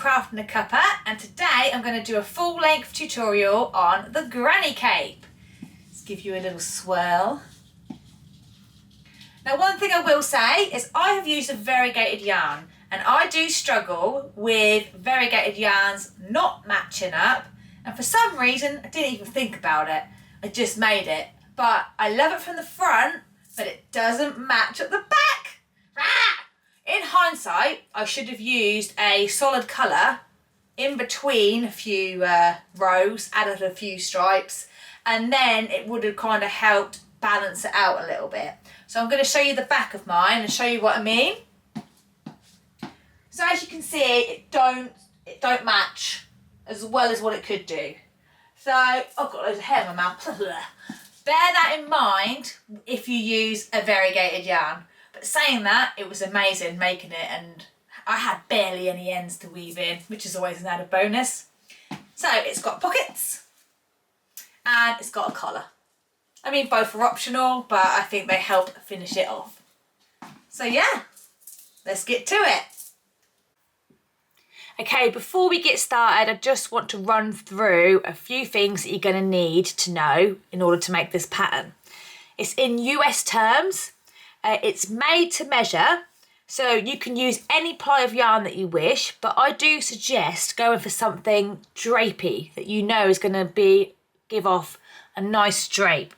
Craftandacuppa, and today I'm going to do a full-length tutorial on the granny cape. Let's give you a little swirl. Now, one thing I will say is I have used a variegated yarn, and I do struggle with variegated yarns not matching up, and for some reason I didn't even think about it. I just made it, but I love it from the front, but it doesn't match at the back. In hindsight, I should have used a solid colour in between a few rows, added a few stripes, and then it would have kind of helped balance it out a little bit. So I'm going to show you the back of mine and show you what I mean. So as you can see, it don't match as well as what it could do. So I've got loads of hair in my mouth. Bear that in mind if you use a variegated yarn. But saying that, it was amazing making it, and I had barely any ends to weave in, which is always an added bonus. So it's got pockets and it's got a collar. I mean, both are optional, but I think they help finish it off. So yeah, let's get to it. Okay, before we get started, I just want to run through a few things that you're going to need to know in order to make this pattern. It's in US terms. It's made to measure, so you can use any ply of yarn that you wish, but I do suggest going for something drapey that you know is going to give off a nice drape.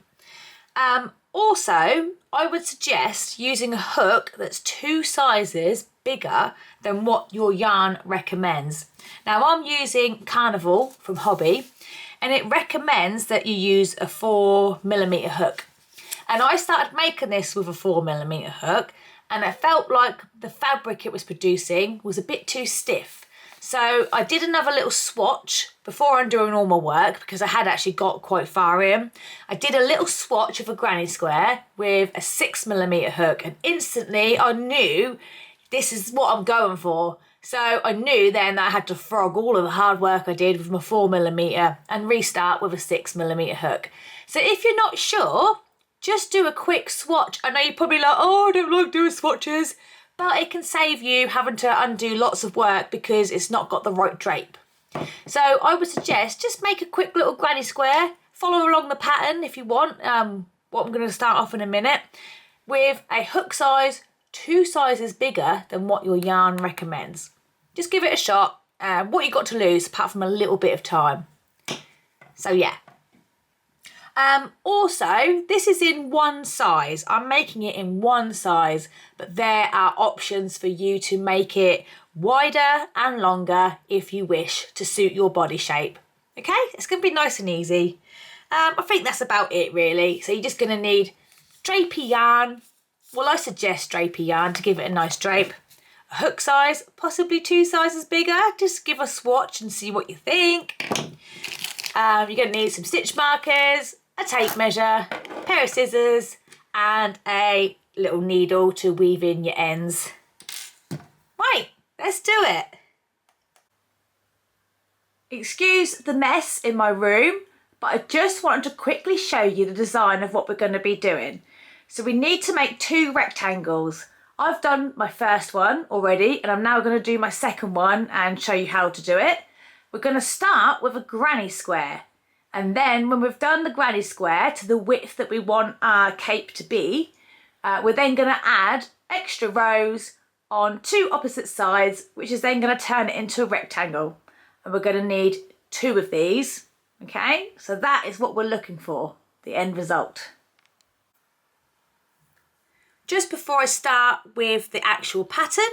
Also, I would suggest using a hook that's 2 sizes bigger than what your yarn recommends. Now, I'm using Carnival from Hobbii, and it recommends that you use a 4mm hook. And I started making this with a 4mm hook, and it felt like the fabric it was producing was a bit too stiff. So I did another little swatch before I'm doing all my work, because I had actually got quite far in. I did a little swatch of a granny square with a 6mm hook, and instantly I knew this is what I'm going for. So I knew then that I had to frog all of the hard work I did with my 4mm and restart with a 6mm hook. So if you're not sure, just do a quick swatch. I know you're probably like, oh, I don't like doing swatches, but it can save you having to undo lots of work because it's not got the right drape. So I would suggest just make a quick little granny square, follow along the pattern if you want, what I'm going to start off in a minute, with a hook size 2 sizes bigger than what your yarn recommends. Just give it a shot. What you got to lose apart from a little bit of time. So yeah. Also, this is in 1 size. I'm making it in 1 size, but there are options for you to make it wider and longer if you wish to suit your body shape. Okay, it's going to be nice and easy. I think that's about it really. So you're just going to need drapey yarn. Well, I suggest drapey yarn to give it a nice drape. A hook size, possibly 2 sizes bigger. Just give a swatch and see what you think. You're going to need some stitch markers, a tape measure, a pair of scissors, and a little needle to weave in your ends. Right, let's do it. Excuse the mess in my room, but I just wanted to quickly show you the design of what we're going to be doing. So we need to make 2 rectangles. I've done my first one already, and I'm now going to do my second one and show you how to do it. We're going to start with a granny square. And then when we've done the granny square to the width that we want our cape to be, we're then going to add extra rows on 2 opposite sides, which is then going to turn it into a rectangle. And we're going to need 2 of these. Okay, so that is what we're looking for, the end result. Just before I start with the actual pattern,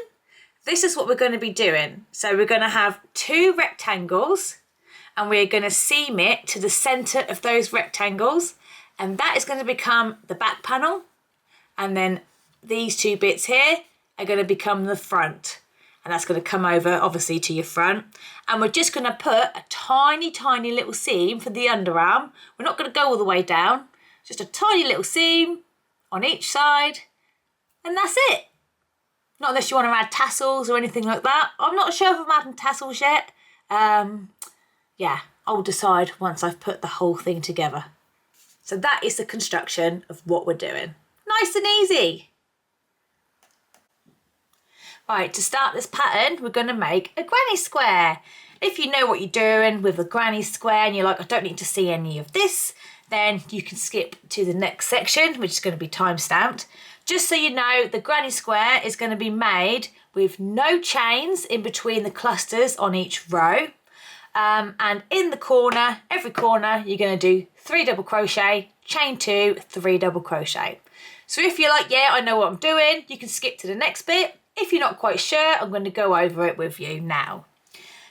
this is what we're going to be doing. So we're going to have 2 rectangles, and we're going to seam it to the centre of those rectangles, and that is going to become the back panel, and then these 2 bits here are going to become the front, and that's going to come over obviously to your front. And we're just going to put a tiny little seam for the underarm. We're not going to go all the way down, just a tiny little seam on each side, and that's it. Not unless you want to add tassels or anything like that. I'm not sure if I'm adding tassels yet. Yeah, I'll decide once I've put the whole thing together. So that is the construction of what we're doing. Nice and easy. Right, to start this pattern, we're going to make a granny square. If you know what you're doing with a granny square and you're like, I don't need to see any of this, then you can skip to the next section, which is going to be time-stamped. Just so you know, the granny square is going to be made with no chains in between the clusters on each row. And in the corner, every corner, you're going to do 3 double crochet, chain 2, 3 double crochet. So if you're like, yeah, I know what I'm doing, you can skip to the next bit. If you're not quite sure, I'm going to go over it with you now.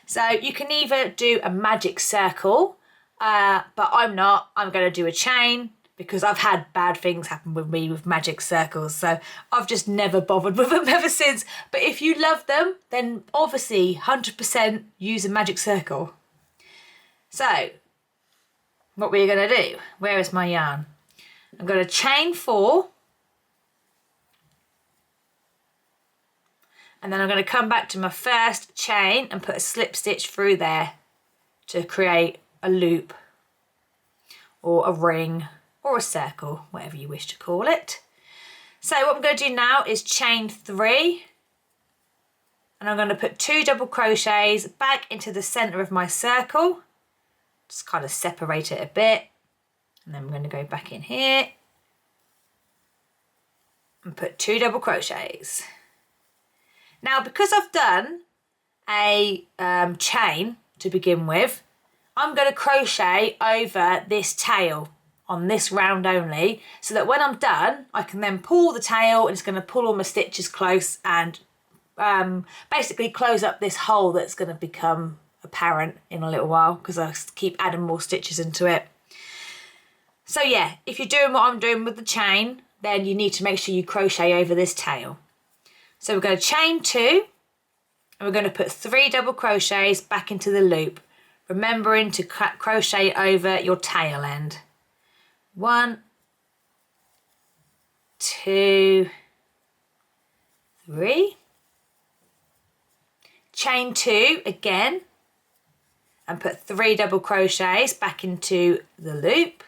So you can either do a magic circle, but I'm not. I'm going to do a chain because I've had bad things happen with me with magic circles. So I've just never bothered with them ever since. But if you love them, then obviously 100% use a magic circle. So what we're going to do, where is my yarn? I'm going to chain 4. And then I'm going to come back to my first chain and put a slip stitch through there to create a loop or a ring or a circle, whatever you wish to call it. So what I'm going to do now is chain 3, and I'm going to put 2 double crochets back into the centre of my circle. Just kind of separate it a bit, and then I'm going to go back in here and put 2 double crochets. Now, because I've done a chain to begin with, I'm going to crochet over this tail on this round only, so that when I'm done, I can then pull the tail and it's going to pull all my stitches close and basically close up this hole that's going to become apparent in a little while because I keep adding more stitches into it. So yeah, if you're doing what I'm doing with the chain, then you need to make sure you crochet over this tail. So we're going to chain 2 and we're going to put 3 double crochets back into the loop, remembering to crochet over your tail end. 1, 2, 3. Chain 2 again and put 3 double crochets back into the loop.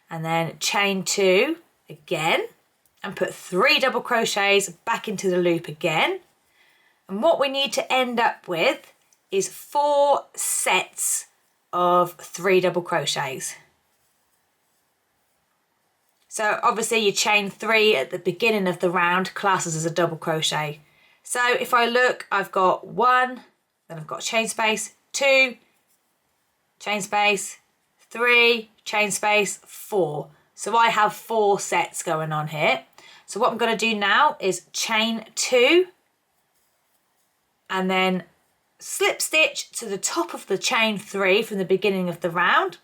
And then chain 2 again and put 3 double crochets back into the loop again. And what we need to end up with is 4 sets of 3 double crochets. So obviously you chain 3 at the beginning of the round classes as a double crochet. So if I look, I've got 1, then I've got chain space, 2, chain space, 3, chain space, 4. So I have 4 sets going on here. So what I'm going to do now is chain 2 and then slip stitch to the top of the chain 3 from the beginning of the round.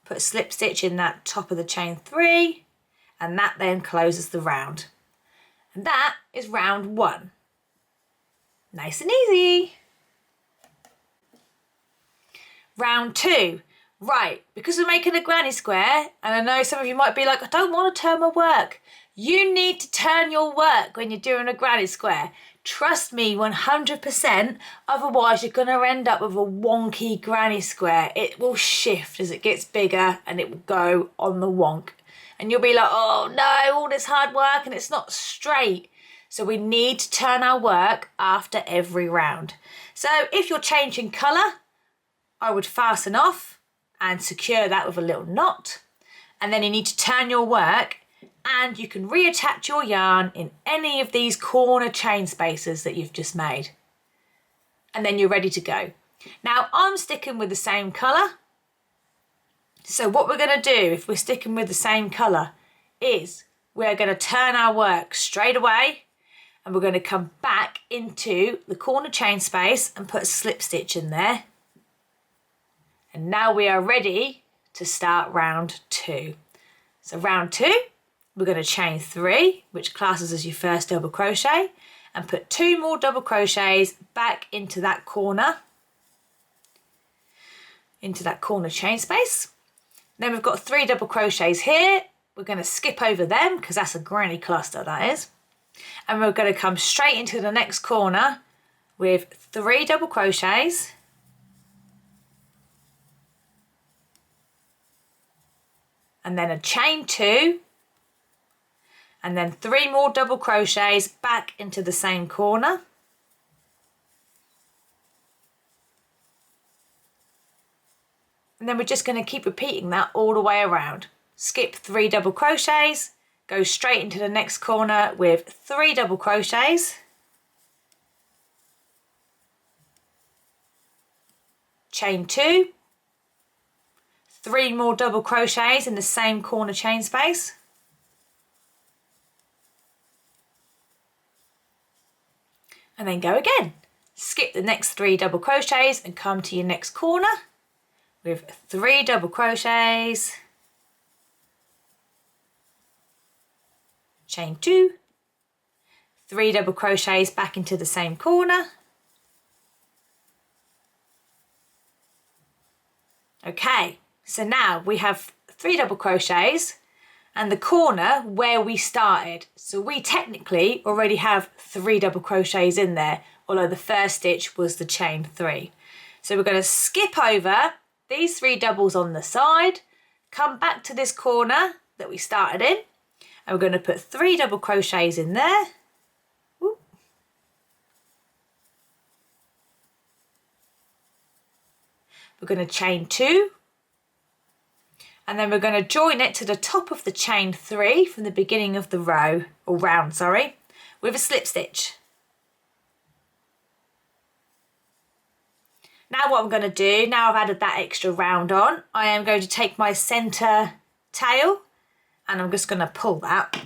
Put a slip stitch in that top of the chain 3 and that then closes the round. And that is round 1. Nice and easy. Round 2. Right, because we're making a granny square, and I know some of you might be like, I don't want to turn my work. You need to turn your work when you're doing a granny square. Trust me, 100%, otherwise you're going to end up with a wonky granny square. It will shift as it gets bigger and it will go on the wonk. And you'll be like, oh no, all this hard work and it's not straight. So we need to turn our work after every round. So if you're changing colour, I would fasten off and secure that with a little knot. And then you need to turn your work and you can reattach your yarn in any of these corner chain spaces that you've just made. And then you're ready to go. Now I'm sticking with the same colour. So what we're going to do if we're sticking with the same colour is we're going to turn our work straight away and we're going to come back into the corner chain space and put a slip stitch in there. And now we are ready to start round 2. So round 2, we're going to chain 3, which classes as your first double crochet, and put 2 more double crochets back into that corner chain space. Then we've got 3 double crochets here. We're going to skip over them because that's a granny cluster, that is. And we're going to come straight into the next corner with 3 double crochets. and then a chain 2, and then 3 more double crochets back into the same corner. And then we're just going to keep repeating that all the way around. Skip 3 double crochets, go straight into the next corner with 3 double crochets, chain 2, 3 more double crochets in the same corner chain space, and then go again. Skip the next 3 double crochets and come to your next corner with 3 double crochets, chain 2, 3 double crochets back into the same corner. Okay, so now we have 3 double crochets and the corner where we started. So we technically already have 3 double crochets in there, although the first stitch was the chain 3. So we're going to skip over these 3 doubles on the side, come back to this corner that we started in, and we're going to put 3 double crochets in there. Ooh. We're going to chain 2, and then we're going to join it to the top of the chain 3 from the beginning of the row, or round, sorry, with a slip stitch. Now what I'm going to do, now I've added that extra round on, I am going to take my centre tail and I'm just going to pull that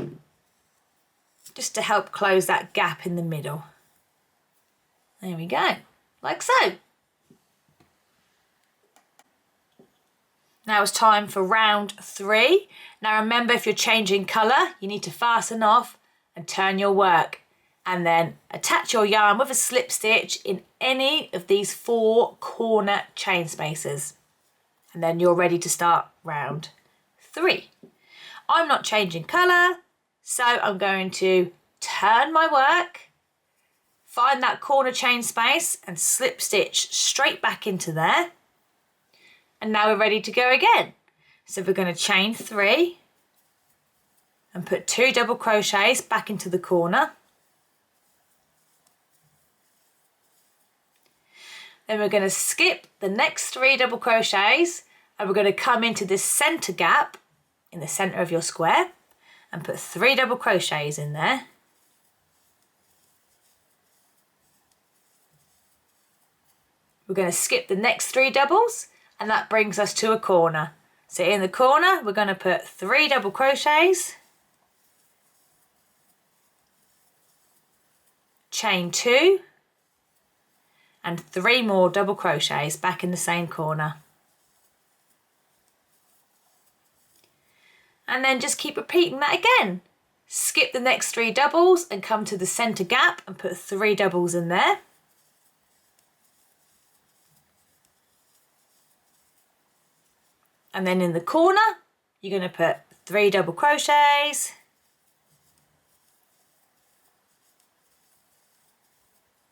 just to help close that gap in the middle. There we go, like so. Now it's time for round 3. Now remember, if you're changing colour, you need to fasten off and turn your work, and then attach your yarn with a slip stitch in any of these 4 corner chain spaces. And then you're ready to start round 3. I'm not changing colour, so I'm going to turn my work, find that corner chain space and slip stitch straight back into there. And now we're ready to go again. So we're going to chain 3 and put 2 double crochets back into the corner. Then we're going to skip the next 3 double crochets and we're going to come into this centre gap in the centre of your square and put 3 double crochets in there. We're going to skip the next 3 doubles and that brings us to a corner. So in the corner we're going to put 3 double crochets, chain 2, and 3 more double crochets back in the same corner. And then just keep repeating that again. Skip the next 3 doubles and come to the centre gap and put 3 doubles in there. And then in the corner, you're going to put 3 double crochets,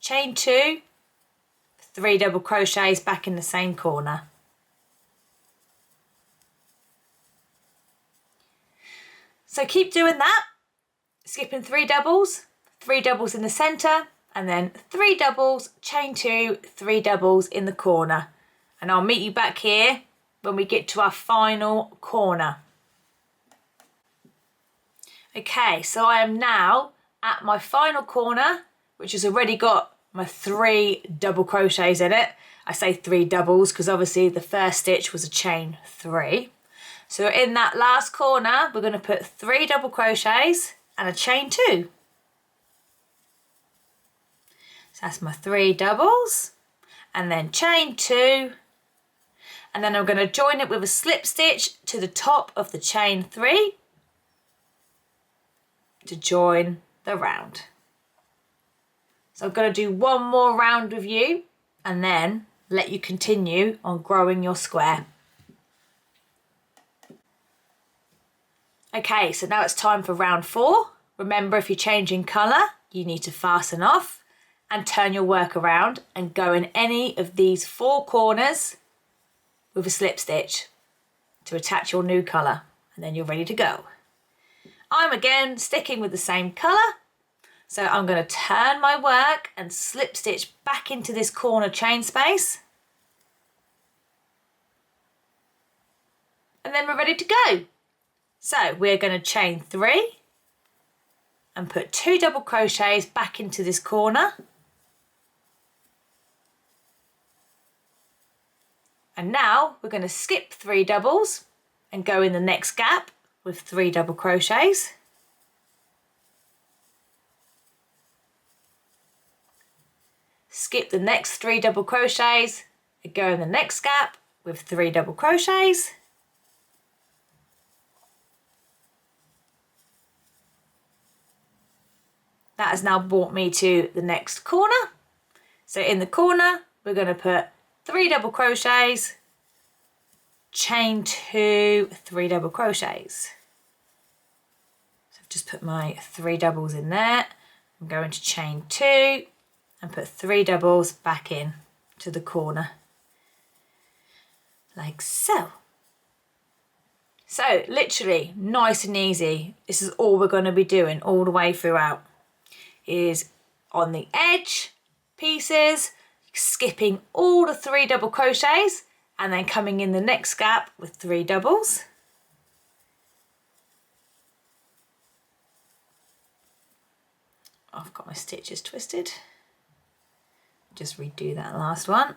chain 2, 3 double crochets back in the same corner. So keep doing that, skipping 3 doubles in the centre, and then 3 doubles, chain 2, 3 doubles in the corner. And I'll meet you back here when we get to our final corner. Okay, so I am now at my final corner, which has already got my 3 double crochets in it. I say 3 doubles because obviously the first stitch was a chain 3. So in that last corner, we're going to put 3 double crochets and a chain 2. So that's my 3 doubles and then chain 2. And then I'm going to join it with a slip stitch to the top of the chain 3 to join the round. So I'm going to do one more round with you and then let you continue on growing your square. Okay, so now it's time for round 4. Remember, if you're changing colour, you need to fasten off and turn your work around and go in any of these 4 corners with a slip stitch to attach your new colour. and then you're ready to go. I'm again sticking with the same colour, so I'm going to turn my work and slip stitch back into this corner chain space, and then we're ready to go. So we're going to chain 3 and put 2 double crochets back into this corner, and now we're going to skip 3 doubles and go in the next gap with 3 double crochets. Skip the next 3 double crochets and go in the next gap with 3 double crochets. That has now brought me to the next corner. So in the corner, we're going to put 3 double crochets, chain 2, 3 double crochets. So I've just put my 3 doubles in there. I'm going to chain 2 and put 3 doubles back in to the corner, like so. So literally nice and easy. This is all we're going to be doing all the way throughout, is on the edge pieces, skipping all the 3 double crochets and then coming in the next gap with 3 doubles. I've got my stitches twisted. Just redo that last one.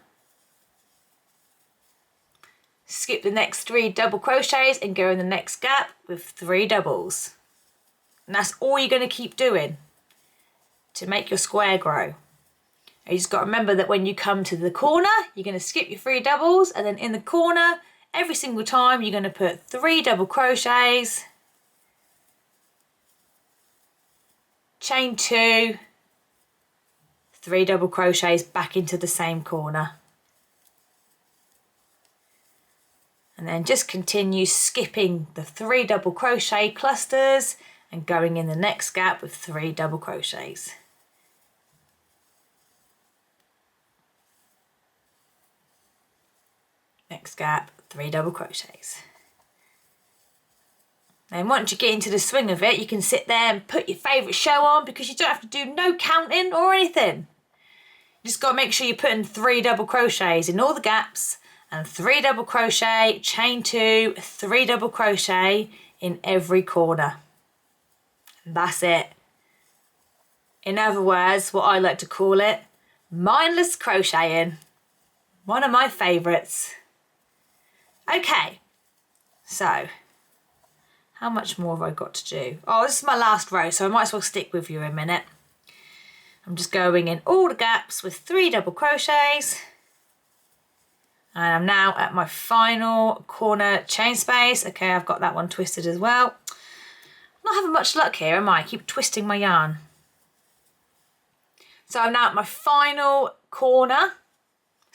Skip the next 3 double crochets and go in the next gap with 3 doubles. And that's all you're going to keep doing to make your square grow. You just got to remember that when you come to the corner, you're going to skip your 3 doubles, and then in the corner, every single time, you're going to put 3 double crochets, chain 2, 3 double crochets back into the same corner. And then just continue skipping the 3 double crochet clusters and going in the next gap with 3 double crochets. Next gap, 3 double crochets. Then once you get into the swing of it, you can sit there and put your favourite show on, because you don't have to do no counting or anything. You just got to make sure you're putting 3 double crochets in all the gaps, and 3 double crochet, chain 2, 3 double crochet in every corner. And that's it. In other words, what I like to call it, mindless crocheting. One of my favourites. Okay, so how much more have I got to do? Oh, this is my last row, so I might as well stick with you a minute. I'm just going in all the gaps with 3 double crochets, and I'm now at my final corner chain space. Okay, I've got that one twisted as well. I'm not having much luck here, am I? I keep twisting my yarn. So I'm now at my final corner.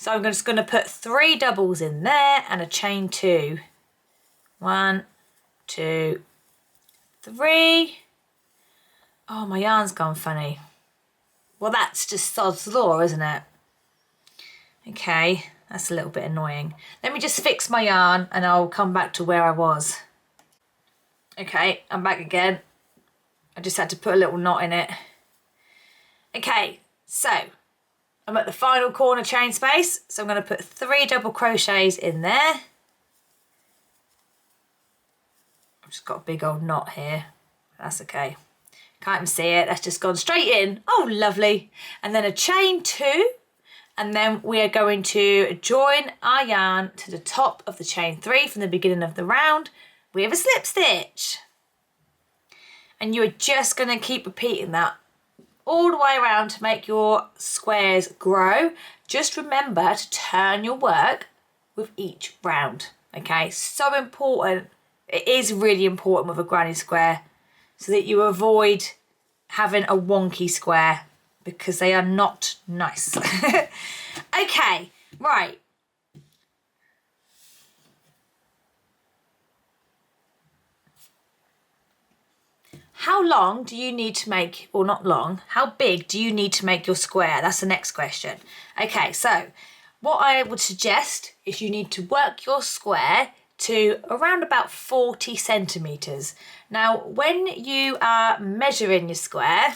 So I'm just going to put 3 doubles in there and a chain 2. 1, 2, 3. Oh, my yarn's gone funny. Well, that's just sod's law, isn't it? Okay, that's a little bit annoying. Let me just fix my yarn and I'll come back to where I was. Okay, I'm back again. I just had to put a little knot in it. Okay, so I'm at the final corner chain space, so I'm going to put 3 double crochets in there. I've just got a big old knot here. That's okay. Can't even see it. That's just gone straight in. Oh, lovely. And then a chain 2, and then we are going to join our yarn to the top of the chain 3 from the beginning of the round with a slip stitch. And you're just going to keep repeating that all the way around to make your squares grow. Just remember to turn your work with each round, okay? So important. It is really important with a granny square, so that you avoid having a wonky square, because they are not nice. Okay, right. How long do you need to make, or not long, how big do you need to make your square? That's the next question. Okay, so what I would suggest is you need to work your square to around about 40 centimetres. Now, when you are measuring your square,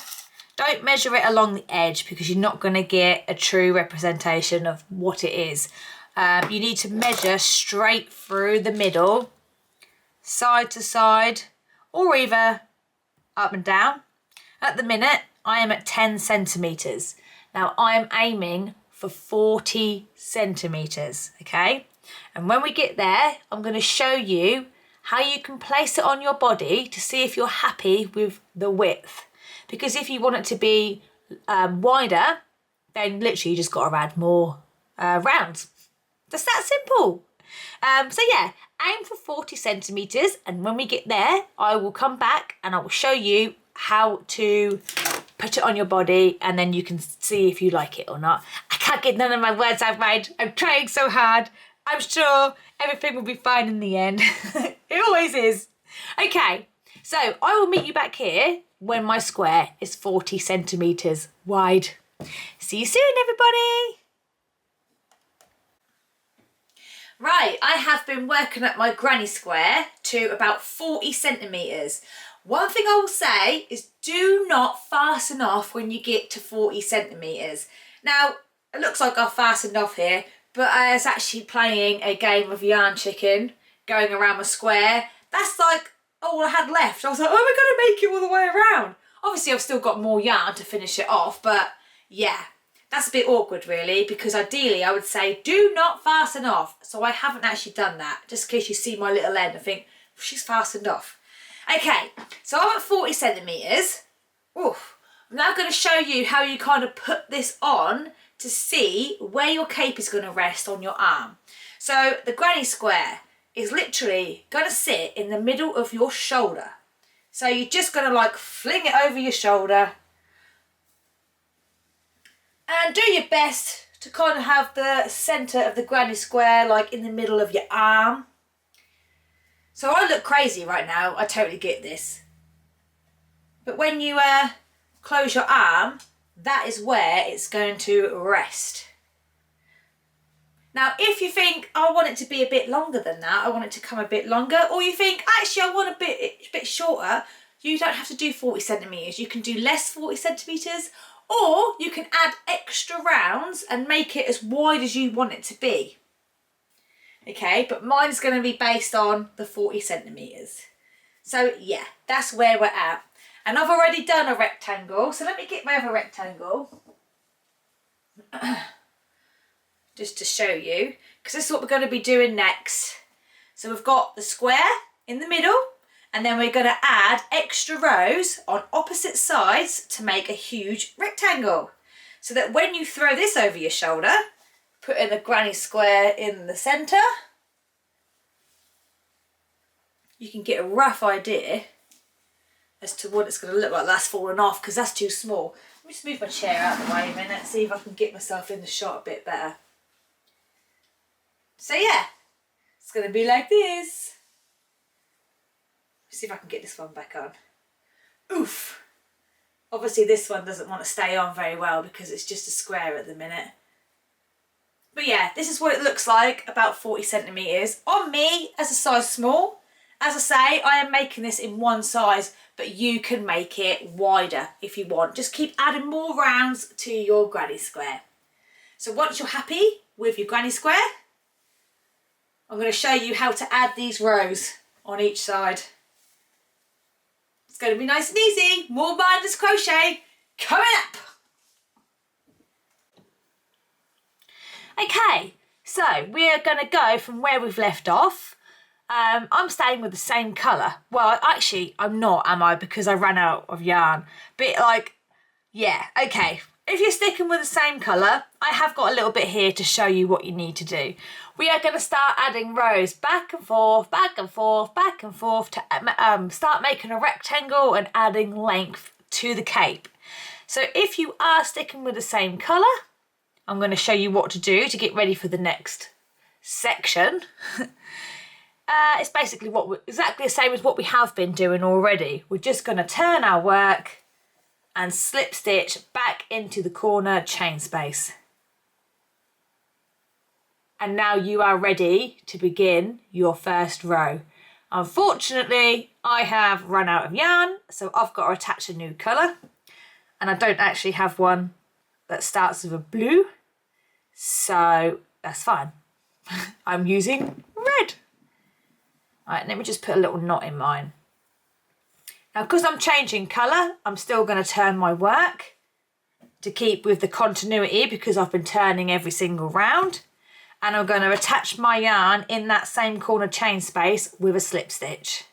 don't measure it along the edge because you're not going to get a true representation of what it is. You need to measure straight through the middle, side to side, or either up and down. At the minute, I am at 10 centimetres. Now, I am aiming for 40 centimetres, okay? And when we get there, I'm going to show you how you can place it on your body to see if you're happy with the width. Because if you want it to be wider, then literally you just got to add more rounds. Just that simple. So yeah, aim for 40 centimetres, and when we get there, I will come back and I will show you how to put it on your body, and then you can see if you like it or not. I can't get none of my words out right. I'm trying so hard. I'm sure everything will be fine in the end. It always is. Okay, so I will meet you back here when my square is 40 centimetres wide. See you soon, everybody. Right, I have been working at my granny square to about 40 centimetres. One thing I will say is do not fasten off when you get to 40 centimetres. Now, it looks like I've fastened off here, but I was actually playing a game of yarn chicken, going around my square. That's like all I had left. I was like, oh, we're going to make it all the way around. Obviously, I've still got more yarn to finish it off, but yeah, that's a bit awkward really, because ideally I would say do not fasten off. So I haven't actually done that, just in case you see my little end and think, well, she's fastened off. Okay, so I'm at 40 centimetres. Oof. I'm now going to show you how you kind of put this on to see where your cape is going to rest on your arm. So the granny square is literally going to sit in the middle of your shoulder. So you're just going to like fling it over your shoulder and do your best to kind of have the centre of the granny square like in the middle of your arm. So I look crazy right now, I totally get this. But when you close your arm, that is where it's going to rest. Now, if you think, I want it to be a bit longer than that, I want it to come a bit longer, or you think, actually, I want a bit shorter, you don't have to do 40 centimetres. You can do less 40 centimetres, or you can add extra rounds and make it as wide as you want it to be. Okay, but mine's going to be based on the 40 centimetres. So yeah, that's where we're at. And I've already done a rectangle, so let me get my other rectangle. Just to show you, because this is what we're going to be doing next. So we've got the square in the middle, and then we're going to add extra rows on opposite sides to make a huge rectangle. So that when you throw this over your shoulder, put in the granny square in the centre, you can get a rough idea as to what it's going to look like. That's fallen off because that's too small. Let me just move my chair out of the way a minute, see if I can get myself in the shot a bit better. So yeah, it's going to be like this. Let's see if I can get this one back on. Oof. Obviously this one doesn't want to stay on very well because it's just a square at the minute. But yeah, this is what it looks like, about 40 centimetres. On me, as a size small. As I say, I am making this in one size, but you can make it wider if you want. Just keep adding more rounds to your granny square. So once you're happy with your granny square, I'm going to show you how to add these rows on each side. It's going to be nice and easy. More mindless crochet coming up. Okay, so we're going to go from where we've left off. I'm staying with the same colour. Well, actually, I'm not, am I? Because I ran out of yarn. But like, yeah, okay. If you're sticking with the same colour, I have got a little bit here to show you what you need to do. We are going to start adding rows back and forth, back and forth, back and forth to start making a rectangle and adding length to the cape. So if you are sticking with the same colour, I'm going to show you what to do to get ready for the next section. It's basically exactly the same as what we have been doing already. We're just going to turn our work and slip stitch back into the corner chain space. and now you are ready to begin your first row. Unfortunately, I have run out of yarn, so I've got to attach a new colour, and I don't actually have one that starts with a blue, so that's fine. I'm using red. Right, let me just put a little knot in mine. Now, because I'm changing colour, I'm still going to turn my work to keep with the continuity, because I've been turning every single round. And I'm going to attach my yarn in that same corner chain space with a slip stitch.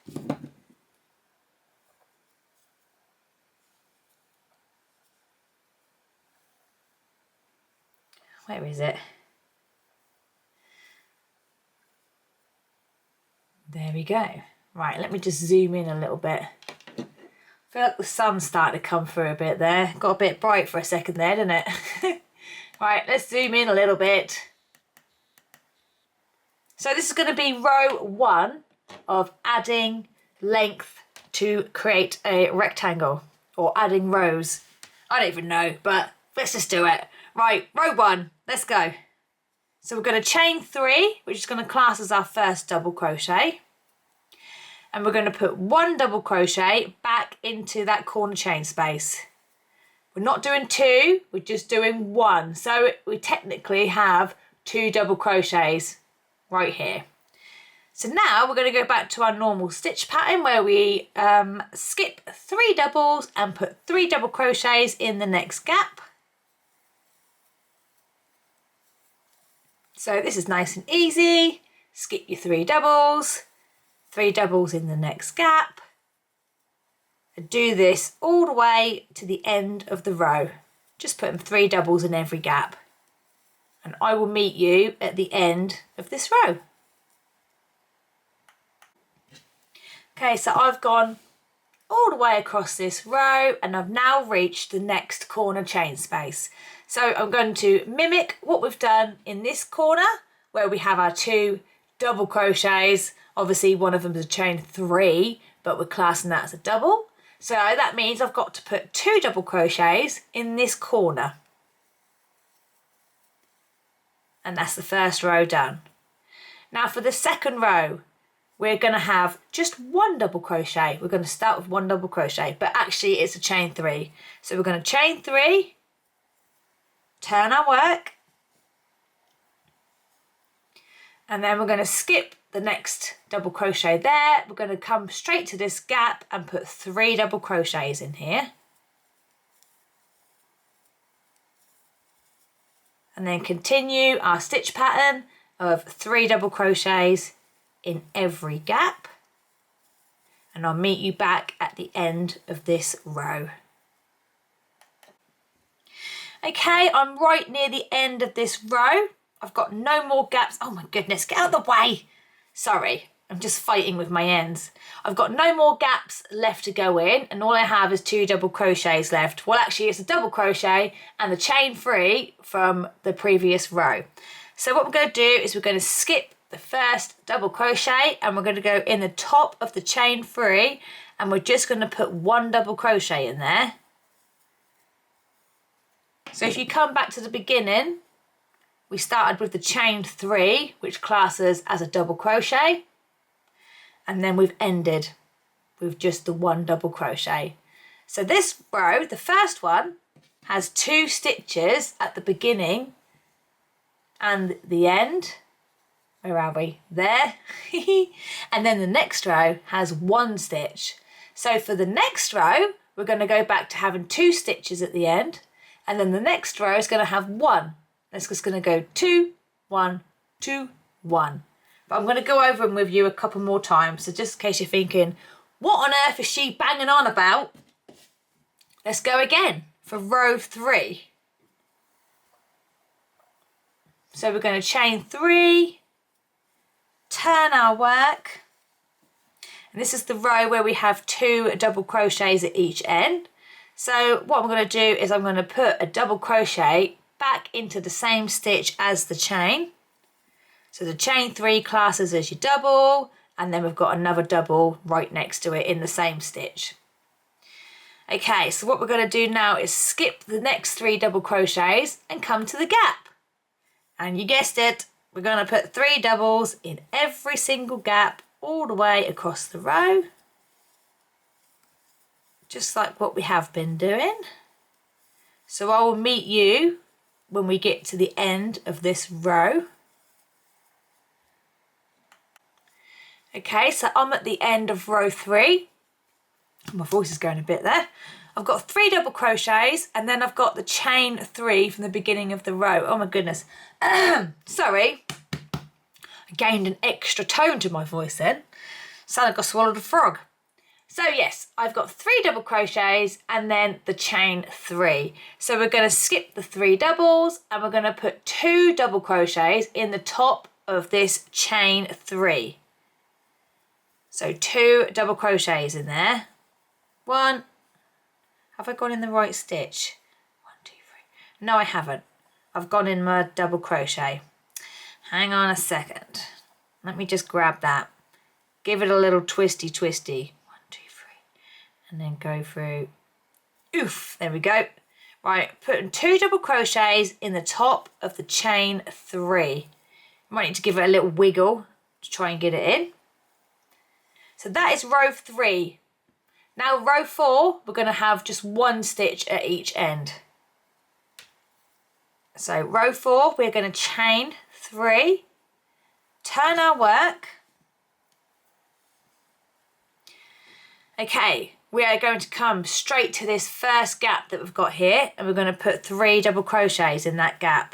Where is it? There we go. Right, let me just zoom in a little bit. I feel like the sun's starting to come through a bit there. Got a bit bright for a second there, didn't it? Right, let's zoom in a little bit. So this is going to be row 1 of adding length to create a rectangle, or adding rows. I don't even know, but let's just do it. Right, row 1, let's go. So we're going to chain 3, which is going to class as our first double crochet. And we're going to put 1 double crochet back into that corner chain space. We're not doing 2, we're just doing 1. So we technically have 2 double crochets right here. So now we're going to go back to our normal stitch pattern where we skip 3 doubles and put 3 double crochets in the next gap. So this is nice and easy. Skip your 3 doubles. 3 doubles in the next gap, and do this all the way to the end of the row. Just putting 3 doubles in every gap, and I will meet you at the end of this row. Okay, so I've gone all the way across this row, and I've now reached the next corner chain space. So I'm going to mimic what we've done in this corner where we have our 2 double crochets. Obviously one of them is a chain 3, but we're classing that as a double. So that means I've got to put 2 double crochets in this corner. And that's the first row done. Now for the second row, we're going to have just 1 double crochet. We're going to start with 1 double crochet, but actually it's a chain 3. So we're going to chain 3, turn our work, and then we're going to skip the next double crochet there. We're going to come straight to this gap and put 3 double crochets in here. And then continue our stitch pattern of 3 double crochets in every gap. And I'll meet you back at the end of this row. Okay, I'm right near the end of this row. I've got no more gaps. Oh my goodness, get out of the way. Sorry, I'm just fighting with my ends. I've got no more gaps left to go in, and all I have is 2 double crochets left. Well, actually it's a double crochet and the chain 3 from the previous row. So what we're going to do is we're going to skip the first double crochet, and we're going to go in the top of the chain 3, and we're just going to put 1 double crochet in there. So if you come back to the beginning, we started with the chain 3, which classes as a double crochet, and then we've ended with just the 1 double crochet. So this row, the first one, has 2 stitches at the beginning and the end. Where are we? There. And then the next row has 1 stitch. So for the next row, we're going to go back to having 2 stitches at the end, and then the next row is going to have 1. It's just going to go 2, 1, 2, 1. But I'm going to go over them with you a couple more times. So just in case you're thinking, what on earth is she banging on about? Let's go again for row 3. So we're going to chain 3, turn our work. And this is the row where we have 2 double crochets at each end. So what I'm going to do is I'm going to put a double crochet back into the same stitch as the chain. So the chain 3 classes as your double, and then we've got another double right next to it in the same stitch. Okay, so what we're going to do now is skip the next 3 double crochets and come to the gap. And you guessed it, we're going to put 3 doubles in every single gap all the way across the row, just like what we have been doing. So I will meet you when we get to the end of this row. Okay, so I'm at the end of row 3. My voice is going a bit there. I've got 3 double crochets and then I've got the chain 3 from the beginning of the row. Oh my goodness. Sorry. I gained an extra tone to my voice then. Sounded like I swallowed a frog. So yes, I've got 3 double crochets and then the chain 3. So we're going to skip the 3 doubles and we're going to put 2 double crochets in the top of this chain 3. So 2 double crochets in there. 1. Have I gone in the right stitch? 1, 2, 3. No, I haven't. I've gone in my double crochet. Hang on a second. Let me just grab that. Give it a little twisty. 1, 2, 3. And then go through. Oof, there we go. Right, putting 2 double crochets in the top of the chain 3. You might need to give it a little wiggle to try and get it in. So that is row 3. Now row 4, we're going to have just 1 stitch at each end. So row 4, we're going to chain 3, turn our work. Okay, we are going to come straight to this first gap that we've got here and we're going to put 3 double crochets in that gap.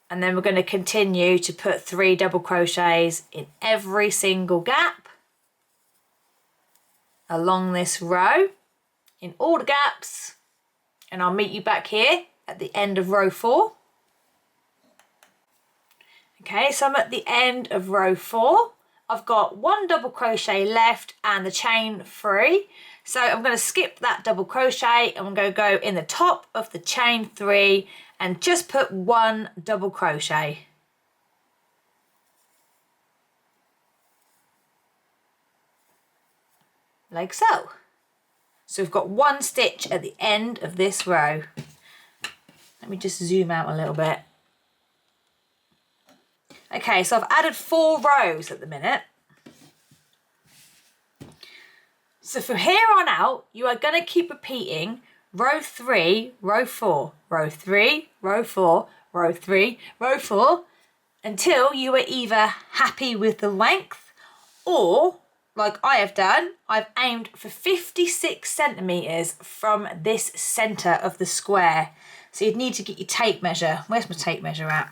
And then we're going to continue to put 3 double crochets in every single gap along this row, in all the gaps, and I'll meet you back here at the end of row 4. Okay, so I'm at the end of row 4. I've got 1 double crochet left and the chain 3. So I'm going to skip that double crochet and I'm going to go in the top of the chain 3 and just put 1 double crochet. Like so. So we've got 1 stitch at the end of this row. Let me just zoom out a little bit. Okay, so I've added 4 rows at the minute. So from here on out, you are going to keep repeating row 3, row 4, row 3, row 4, row 3, row 4, until you are either happy with the length or, like I have done, I've aimed for 56 centimetres from this centre of the square. So you'd need to get your tape measure. Where's my tape measure at?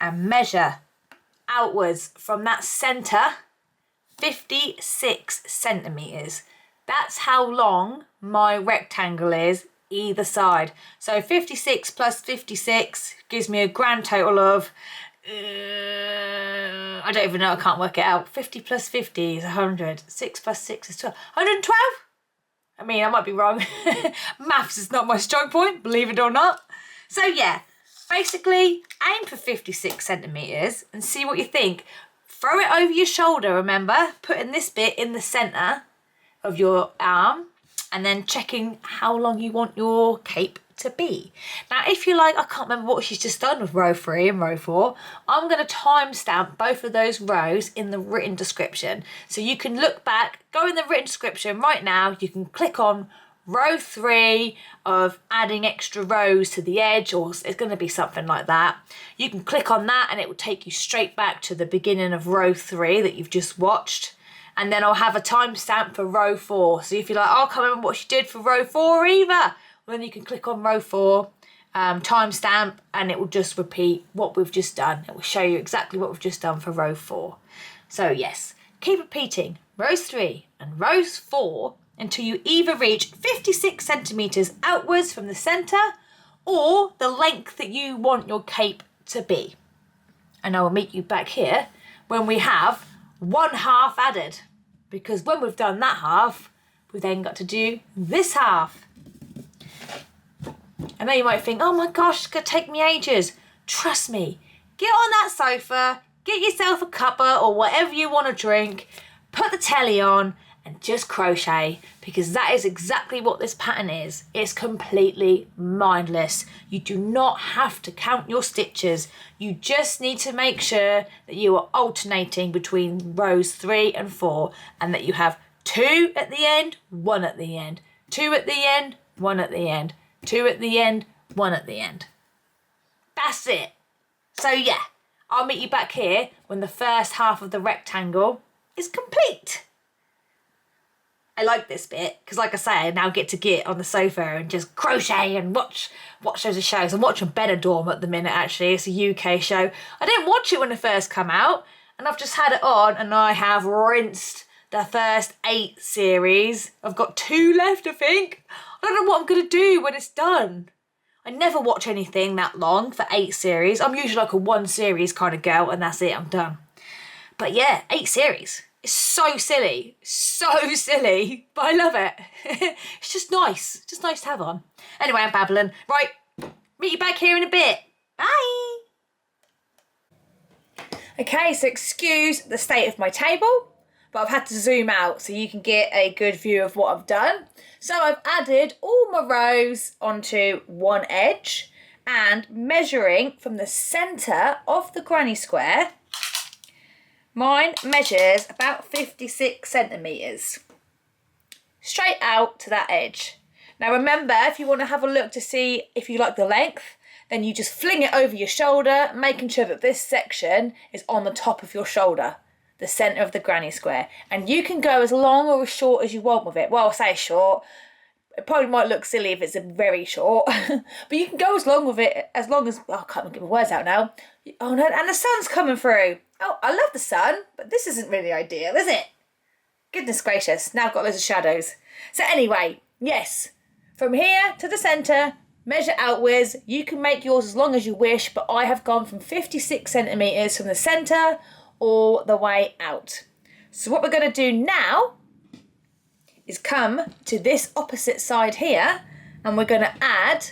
And measure outwards from that centre 56 centimetres. That's how long my rectangle is either side. So 56 plus 56 gives me a grand total of, I don't even know, I can't work it out. 50 plus 50 is 100. 6 plus 6 is 12. 112? I mean, I might be wrong. Maths is not my strong point, believe it or not. So yeah, basically aim for 56 centimetres and see what you think. Throw it over your shoulder, remember, putting this bit in the centre of your arm and then checking how long you want your cape to be. Now, if you like, I can't remember what she's just done with row 3 and row 4, I'm going to timestamp both of those rows in the written description. So you can look back, go in the written description right now, you can click on row 3 of adding extra rows to the edge, or it's going to be something like that. You can click on that and it will take you straight back to the beginning of row 3 that you've just watched. And then I'll have a timestamp for row 4. So if you're like, oh, I can't remember what she did for row 4 either, well, then you can click on row 4, timestamp, and it will just repeat what we've just done. It will show you exactly what we've just done for row 4. So yes, keep repeating rows 3 and rows 4 until you either reach 56 centimetres outwards from the centre or the length that you want your cape to be. And I will meet you back here when we have 1/2 added, because when we've done that half, we've then got to do this half. I know you might think, oh my gosh, it's going to take me ages. Trust me, get on that sofa, get yourself a cuppa or whatever you want to drink, put the telly on, and just crochet, because that is exactly what this pattern is. It's completely mindless. You do not have to count your stitches. You just need to make sure that you are alternating between rows 3 and 4 and that you have 2 at the end, 1 at the end, 2 at the end, 1 at the end, 2 at the end, 1 at the end. That's it. So yeah, I'll meet you back here when the first half of the rectangle is complete. I like this bit because, like I say, I now get to get on the sofa and just crochet and watch loads of shows. I'm watching Benidorm at the minute, actually. It's a UK show. I didn't watch it when it first came out, and I've just had it on, and I have rinsed the first 8 series. I've got 2 left, I think. I don't know what I'm going to do when it's done. I never watch anything that long for 8 series. I'm usually like a 1 series kind of girl, and that's it, I'm done. But yeah, 8 series. It's so silly, but I love it. It's just nice to have on. Anyway, I'm babbling. Right, meet you back here in a bit. Bye. Okay, so excuse the state of my table, but I've had to zoom out so you can get a good view of what I've done. So I've added all my rows onto one edge, and measuring from the centre of the granny square, mine measures about 56 centimetres. Straight out to that edge. Now remember, if you want to have a look to see if you like the length, then you just fling it over your shoulder, making sure that this section is on the top of your shoulder, the centre of the granny square. And you can go as long or as short as you want with it. Well, I'll say short. It probably might look silly if it's a very short, but you can go as long with it, as long as, I can't get my words out now. Oh no, and the sun's coming through. Oh, I love the sun, but this isn't really ideal, is it? Goodness gracious, now I've got loads of shadows. So anyway, yes, from here to the centre, measure outwards. You can make yours as long as you wish, but I have gone from 56 centimetres from the centre all the way out. So what we're going to do now is come to this opposite side here, and we're going to add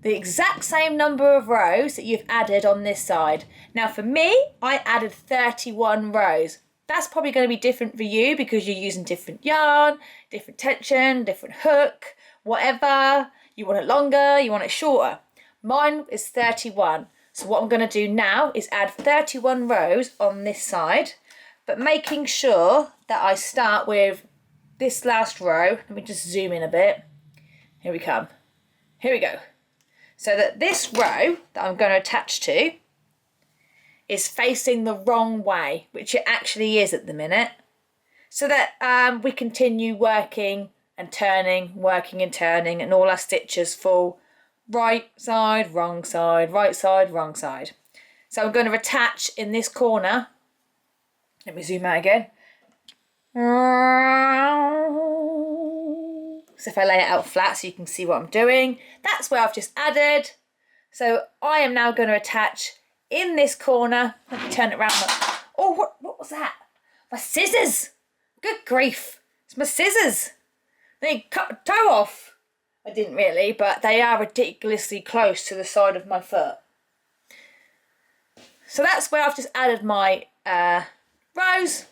the exact same number of rows that you've added on this side. Now for me, I added 31 rows. That's probably going to be different for you because you're using different yarn, different tension, different hook, whatever. You want it longer, you want it shorter. Mine is 31. So what I'm going to do now is add 31 rows on this side, but making sure that I start with this last row. Let me just zoom in a bit. Here we come. Here we go. So that this row that I'm going to attach to is facing the wrong way, which it actually is at the minute, so that we continue working and turning, and all our stitches fall right side, wrong side, right side, wrong side. So I'm going to attach in this corner. Let me zoom out again. So if I lay it out flat so you can see what I'm doing, that's where I've just added. So I am now going to attach in this corner. Let me turn it around. Oh, what was that? My scissors. Good grief. It's my scissors. They cut my toe off. I didn't really, but they are ridiculously close to the side of my foot. So that's where I've just added my rows.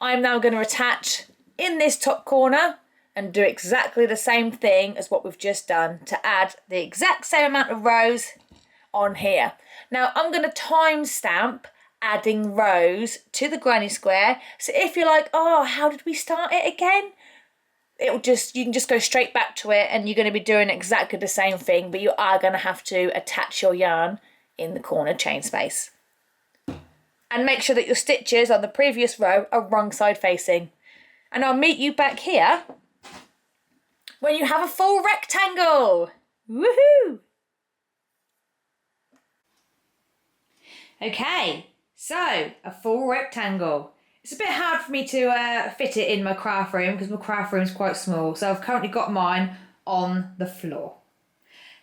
I'm now going to attach in this top corner and do exactly the same thing as what we've just done to add the exact same amount of rows on here. Now I'm going to timestamp adding rows to the granny square. So if you're like, oh, how did we start it again? You can just go straight back to it, and you're going to be doing exactly the same thing, but you are going to have to attach your yarn in the corner chain space. And make sure that your stitches on the previous row are wrong side facing. And I'll meet you back here when you have a full rectangle. Woohoo! Okay, so a full rectangle. It's a bit hard for me to fit it in my craft room because my craft room is quite small. So I've currently got mine on the floor.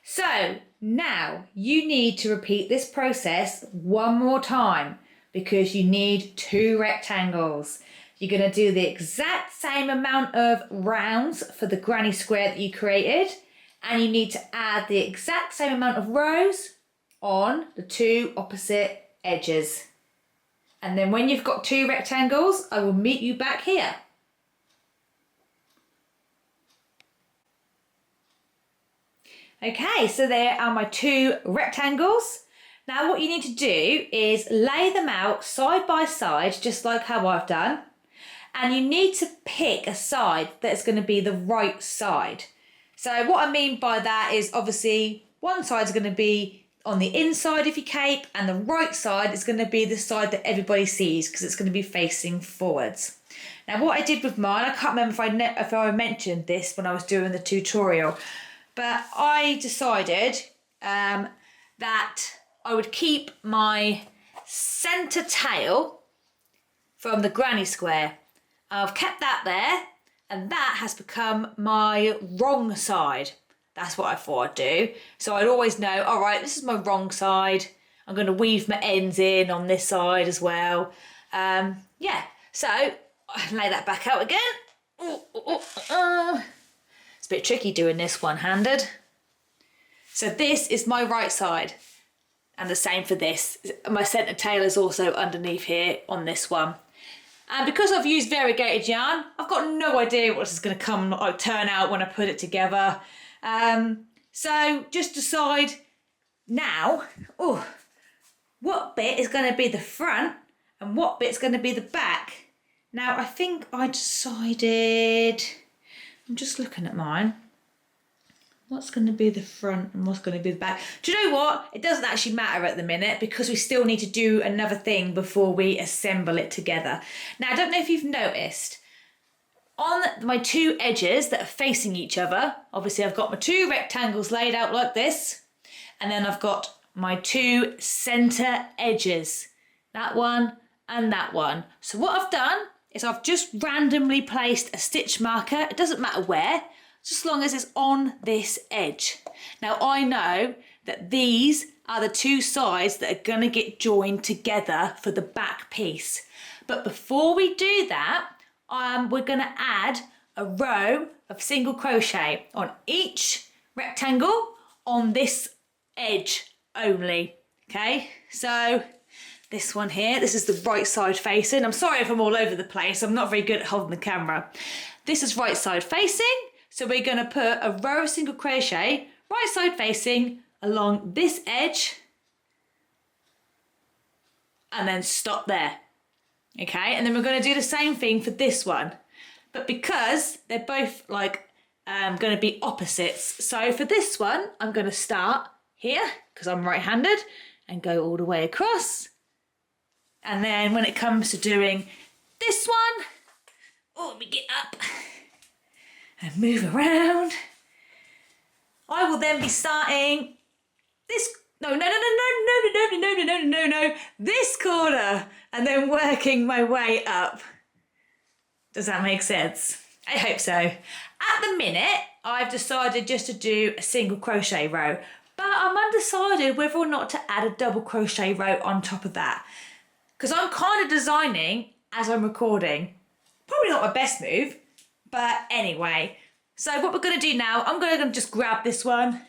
So now you need to repeat this process one more time because you need 2 rectangles. You're going to do the exact same amount of rounds for the granny square that you created, and you need to add the exact same amount of rows on the 2 opposite edges. And then when you've got 2 rectangles, I will meet you back here. Okay, so there are my 2 rectangles. Now what you need to do is lay them out side by side, just like how I've done. And you need to pick a side that's going to be the right side. So what I mean by that is obviously one side's going to be on the inside of your cape and the right side is going to be the side that everybody sees because it's going to be facing forwards. Now what I did with mine, I can't remember if I mentioned this when I was doing the tutorial, but I decided that I would keep my centre tail from the granny square. I've kept that there, and that has become my wrong side. That's what I thought I'd do. So I'd always know, all right, this is my wrong side. I'm going to weave my ends in on this side as well. Yeah, so I lay that back out again. It's a bit tricky doing this one-handed. So this is my right side. And the same for this. My centre tail is also underneath here on this one. And because I've used variegated yarn, I've got no idea what this is going to turn out when I put it together. So just decide now, what bit is going to be the front and what bit's going to be the back. Now I think I decided, I'm just looking at mine, what's going to be the front and what's going to be the back. Do you know what? It doesn't actually matter at the minute because we still need to do another thing before we assemble it together. Now, I don't know if you've noticed, on my 2 edges that are facing each other, obviously I've got my 2 rectangles laid out like this, and then I've got my 2 centre edges, that one and that one. So what I've done is I've just randomly placed a stitch marker, it doesn't matter where, just as long as it's on this edge. Now I know that these are the 2 sides that are going to get joined together for the back piece. But before we do that, we're going to add a row of single crochet on each rectangle on this edge only. Okay, so this one here, this is the right side facing. I'm sorry if I'm all over the place, I'm not very good at holding the camera. This is right side facing. So we're going to put a row of single crochet, right side facing, along this edge, and then stop there. Okay, and then we're going to do the same thing for this one. But because they're both like going to be opposites, so for this one, I'm going to start here, because I'm right-handed, and go all the way across. And then when it comes to doing this one, let me get up and move around. I will then be starting this, this corner, and then working my way up. Does that make sense? I hope so. At the minute, I've decided just to do a single crochet row, but I'm undecided whether or not to add a double crochet row on top of that, because I'm kind of designing as I'm recording. Probably not my best move, but anyway. So what we're going to do now, I'm going to just grab this one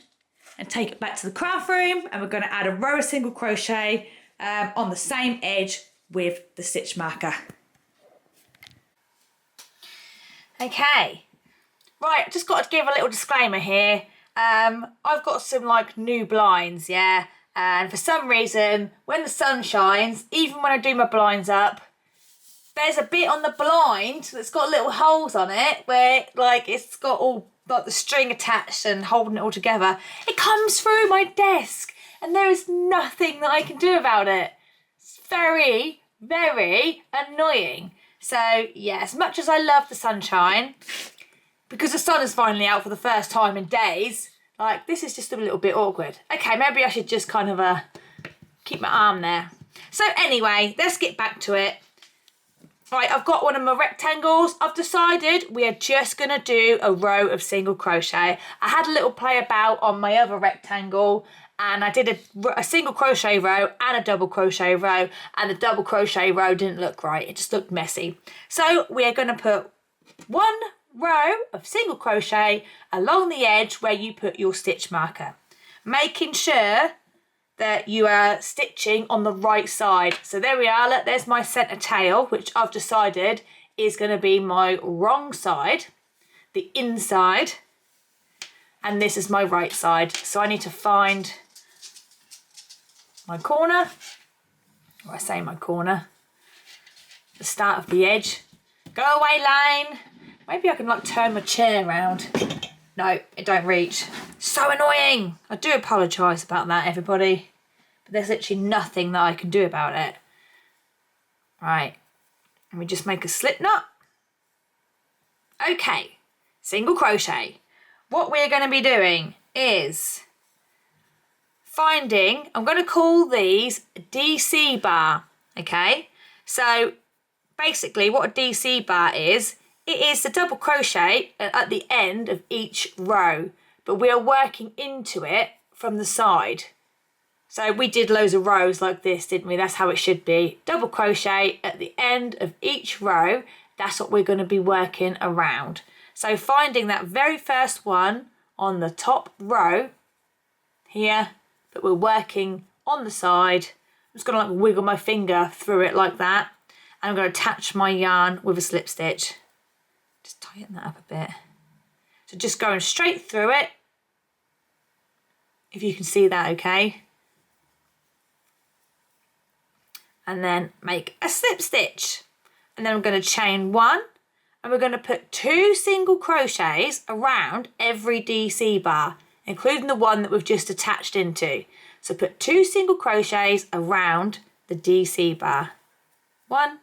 and take it back to the craft room, and we're going to add a row of single crochet on the same edge with the stitch marker. Okay, right, just got to give a little disclaimer here. I've got some like new blinds, yeah, and for some reason when the sun shines, even when I do my blinds up, there's a bit on the blind that's got little holes on it where like it's got all like the string attached and holding it all together. It comes through my desk and there is nothing that I can do about it. It's very, very annoying. So yeah, as much as I love the sunshine, because the sun is finally out for the first time in days, like this is just a little bit awkward. Okay, maybe I should just kind of keep my arm there. So anyway, let's get back to it. Right, I've got one of my rectangles. I've decided we are just going to do a row of single crochet. I had a little play about on my other rectangle, and I did a single crochet row and a double crochet row, and the double crochet row didn't look right. It just looked messy. So we are going to put one row of single crochet along the edge where you put your stitch marker, making sure that you are stitching on the right side. So there we are, look, there's my centre tail, which I've decided is going to be my wrong side, the inside. and this is my right side. So I need to find my corner, or I say my corner, the start of the edge. Go away, Lane. Maybe I can like turn my chair around. No, it don't reach. So annoying. I do apologise about that, everybody. But there's literally nothing that I can do about it. Right, and we just make a slip knot. Okay, single crochet. What we're going to be doing is finding, I'm going to call these DC bar, okay? So basically what a DC bar is, it is the double crochet at the end of each row, but we are working into it from the side. So we did loads of rows like this, didn't we? That's how it should be. Double crochet at the end of each row. That's what we're going to be working around. So finding that very first one on the top row here, but we're working on the side. I'm just going to like wiggle my finger through it like that. And I'm going to attach my yarn with a slip stitch. Just tighten that up a bit. So just going straight through it. If you can see that okay. And then make a slip stitch. And then I'm going to chain one, and we're going to put 2 single crochets around every DC bar, including the one that we've just attached into. So put 2 single crochets around the DC bar. 1,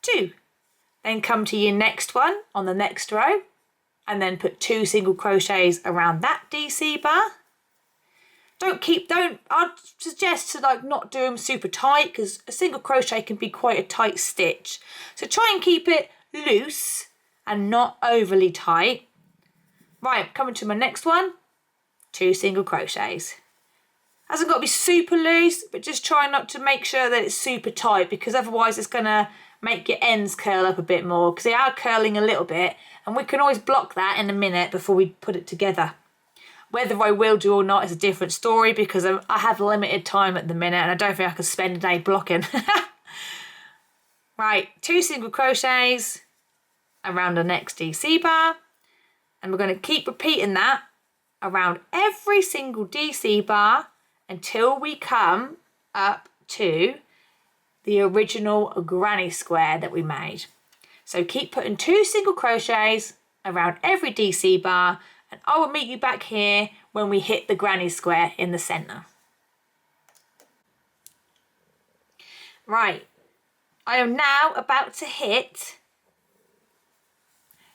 2. Then come to your next one on the next row, and then put 2 single crochets around that DC bar. I'd suggest to like not do them super tight, because a single crochet can be quite a tight stitch. So try and keep it loose and not overly tight. Right, coming to my next one, 2 single crochets. Hasn't got to be super loose, but just try not to make sure that it's super tight, because otherwise it's going to make your ends curl up a bit more, because they are curling a little bit, and we can always block that in a minute before we put it together. Whether I will do or not is a different story, because I have limited time at the minute and I don't think I can spend a day blocking. Right, 2 single crochets around the next DC bar, and we're going to keep repeating that around every single DC bar until we come up to the original granny square that we made. So keep putting 2 single crochets around every DC bar, and I will meet you back here when we hit the granny square in the centre. Right, I am now about to hit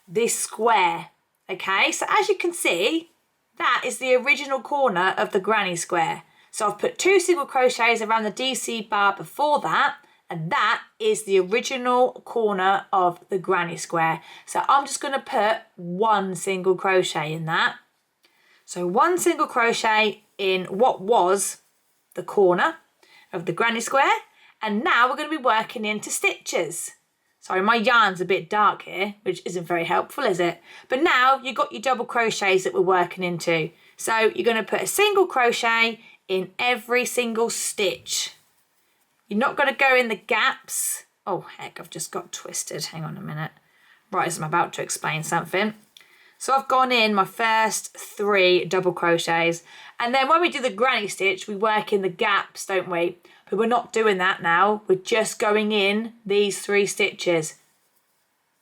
this square, okay? So as you can see, that is the original corner of the granny square. So I've put 2 single crochets around the DC bar before that, and that is the original corner of the granny square. So I'm just going to put 1 single crochet in that. So 1 single crochet in what was the corner of the granny square, and now we're going to be working into stitches. Sorry, my yarn's a bit dark here, which isn't very helpful, is it? But now you've got your double crochets that we're working into. So you're going to put a single crochet in every single stitch. You're not going to go in the gaps. Oh, heck, I've just got twisted. Hang on a minute. Right, as I'm about to explain something. So I've gone in my first 3 double crochets. And then when we do the granny stitch, we work in the gaps, don't we? But we're not doing that now. We're just going in these 3 stitches.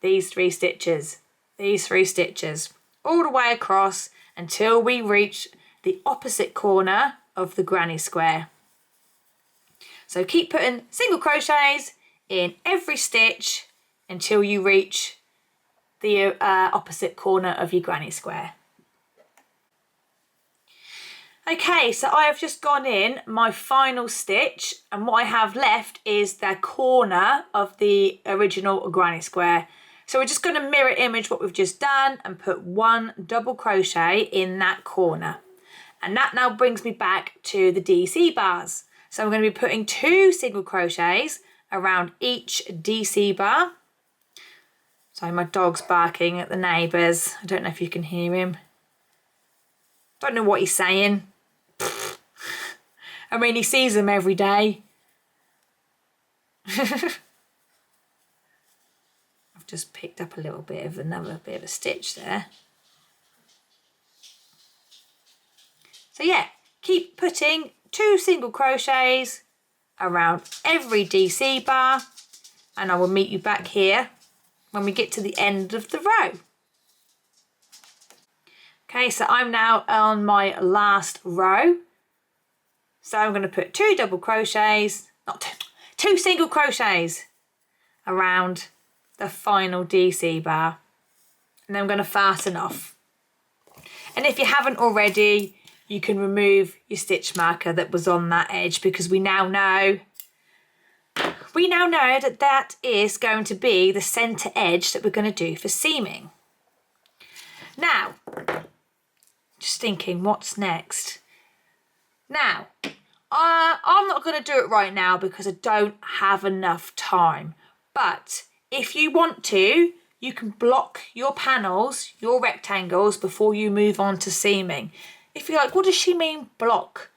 These 3 stitches. These 3 stitches. All the way across until we reach the opposite corner of the granny square. So keep putting single crochets in every stitch until you reach the opposite corner of your granny square. Okay, so I have just gone in my final stitch, and what I have left is the corner of the original granny square. So we're just going to mirror image what we've just done and put 1 double crochet in that corner. And that now brings me back to the DC bars. So I'm going to be putting 2 single crochets around each DC bar. Sorry, my dog's barking at the neighbours. I don't know if you can hear him. Don't know what he's saying. I mean, he sees them every day. I've just picked up a little bit of another bit of a stitch there. So yeah, keep putting 2 single crochets around every DC bar, and I will meet you back here when we get to the end of the row. Okay, so I'm now on my last row. So I'm going to put 2 double crochets, not 2 single crochets around the final DC bar. And then I'm going to fasten off. And if you haven't already, you can remove your stitch marker that was on that edge, because we now know that that is going to be the centre edge that we're going to do for seaming. Now, just thinking, what's next? Now, I'm not going to do it right now because I don't have enough time. But if you want to, you can block your panels, your rectangles, before you move on to seaming. If you're like, what does she mean block?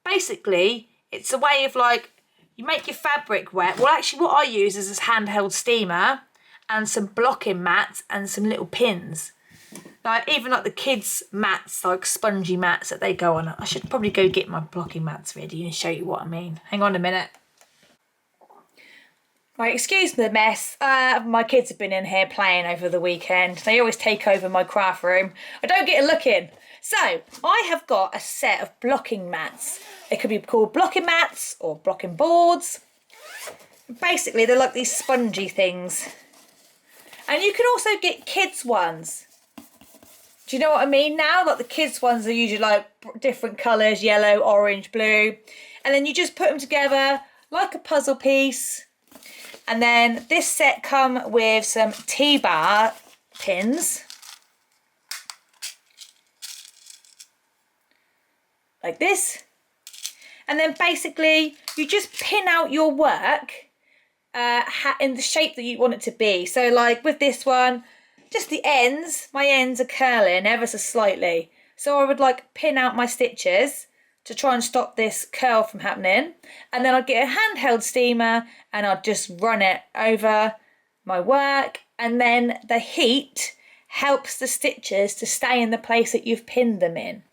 Basically, it's a way of like, you make your fabric wet. Well, actually what I use is this handheld steamer and some blocking mats and some little pins. Like even like the kids' mats, like spongy mats that they go on. I should probably go get my blocking mats ready and show you what I mean. Hang on a minute. Right, excuse the mess. My kids have been in here playing over the weekend. They always take over my craft room. I don't get a look in. So I have got a set of blocking mats. They could be called blocking mats or blocking boards. Basically, they're like these spongy things. And you can also get kids' ones. Do you know what I mean now? Like the kids' ones are usually like different colours, yellow, orange, blue. And then you just put them together like a puzzle piece. And then this set come with some T-bar pins. Like this. And then basically you just pin out your work in the shape that you want it to be. So like with this one, just the ends, my ends are curling ever so slightly. So I would like pin out my stitches to try and stop this curl from happening. And then I'd get a handheld steamer and I'd just run it over my work. And then the heat helps the stitches to stay in the place that you've pinned them in.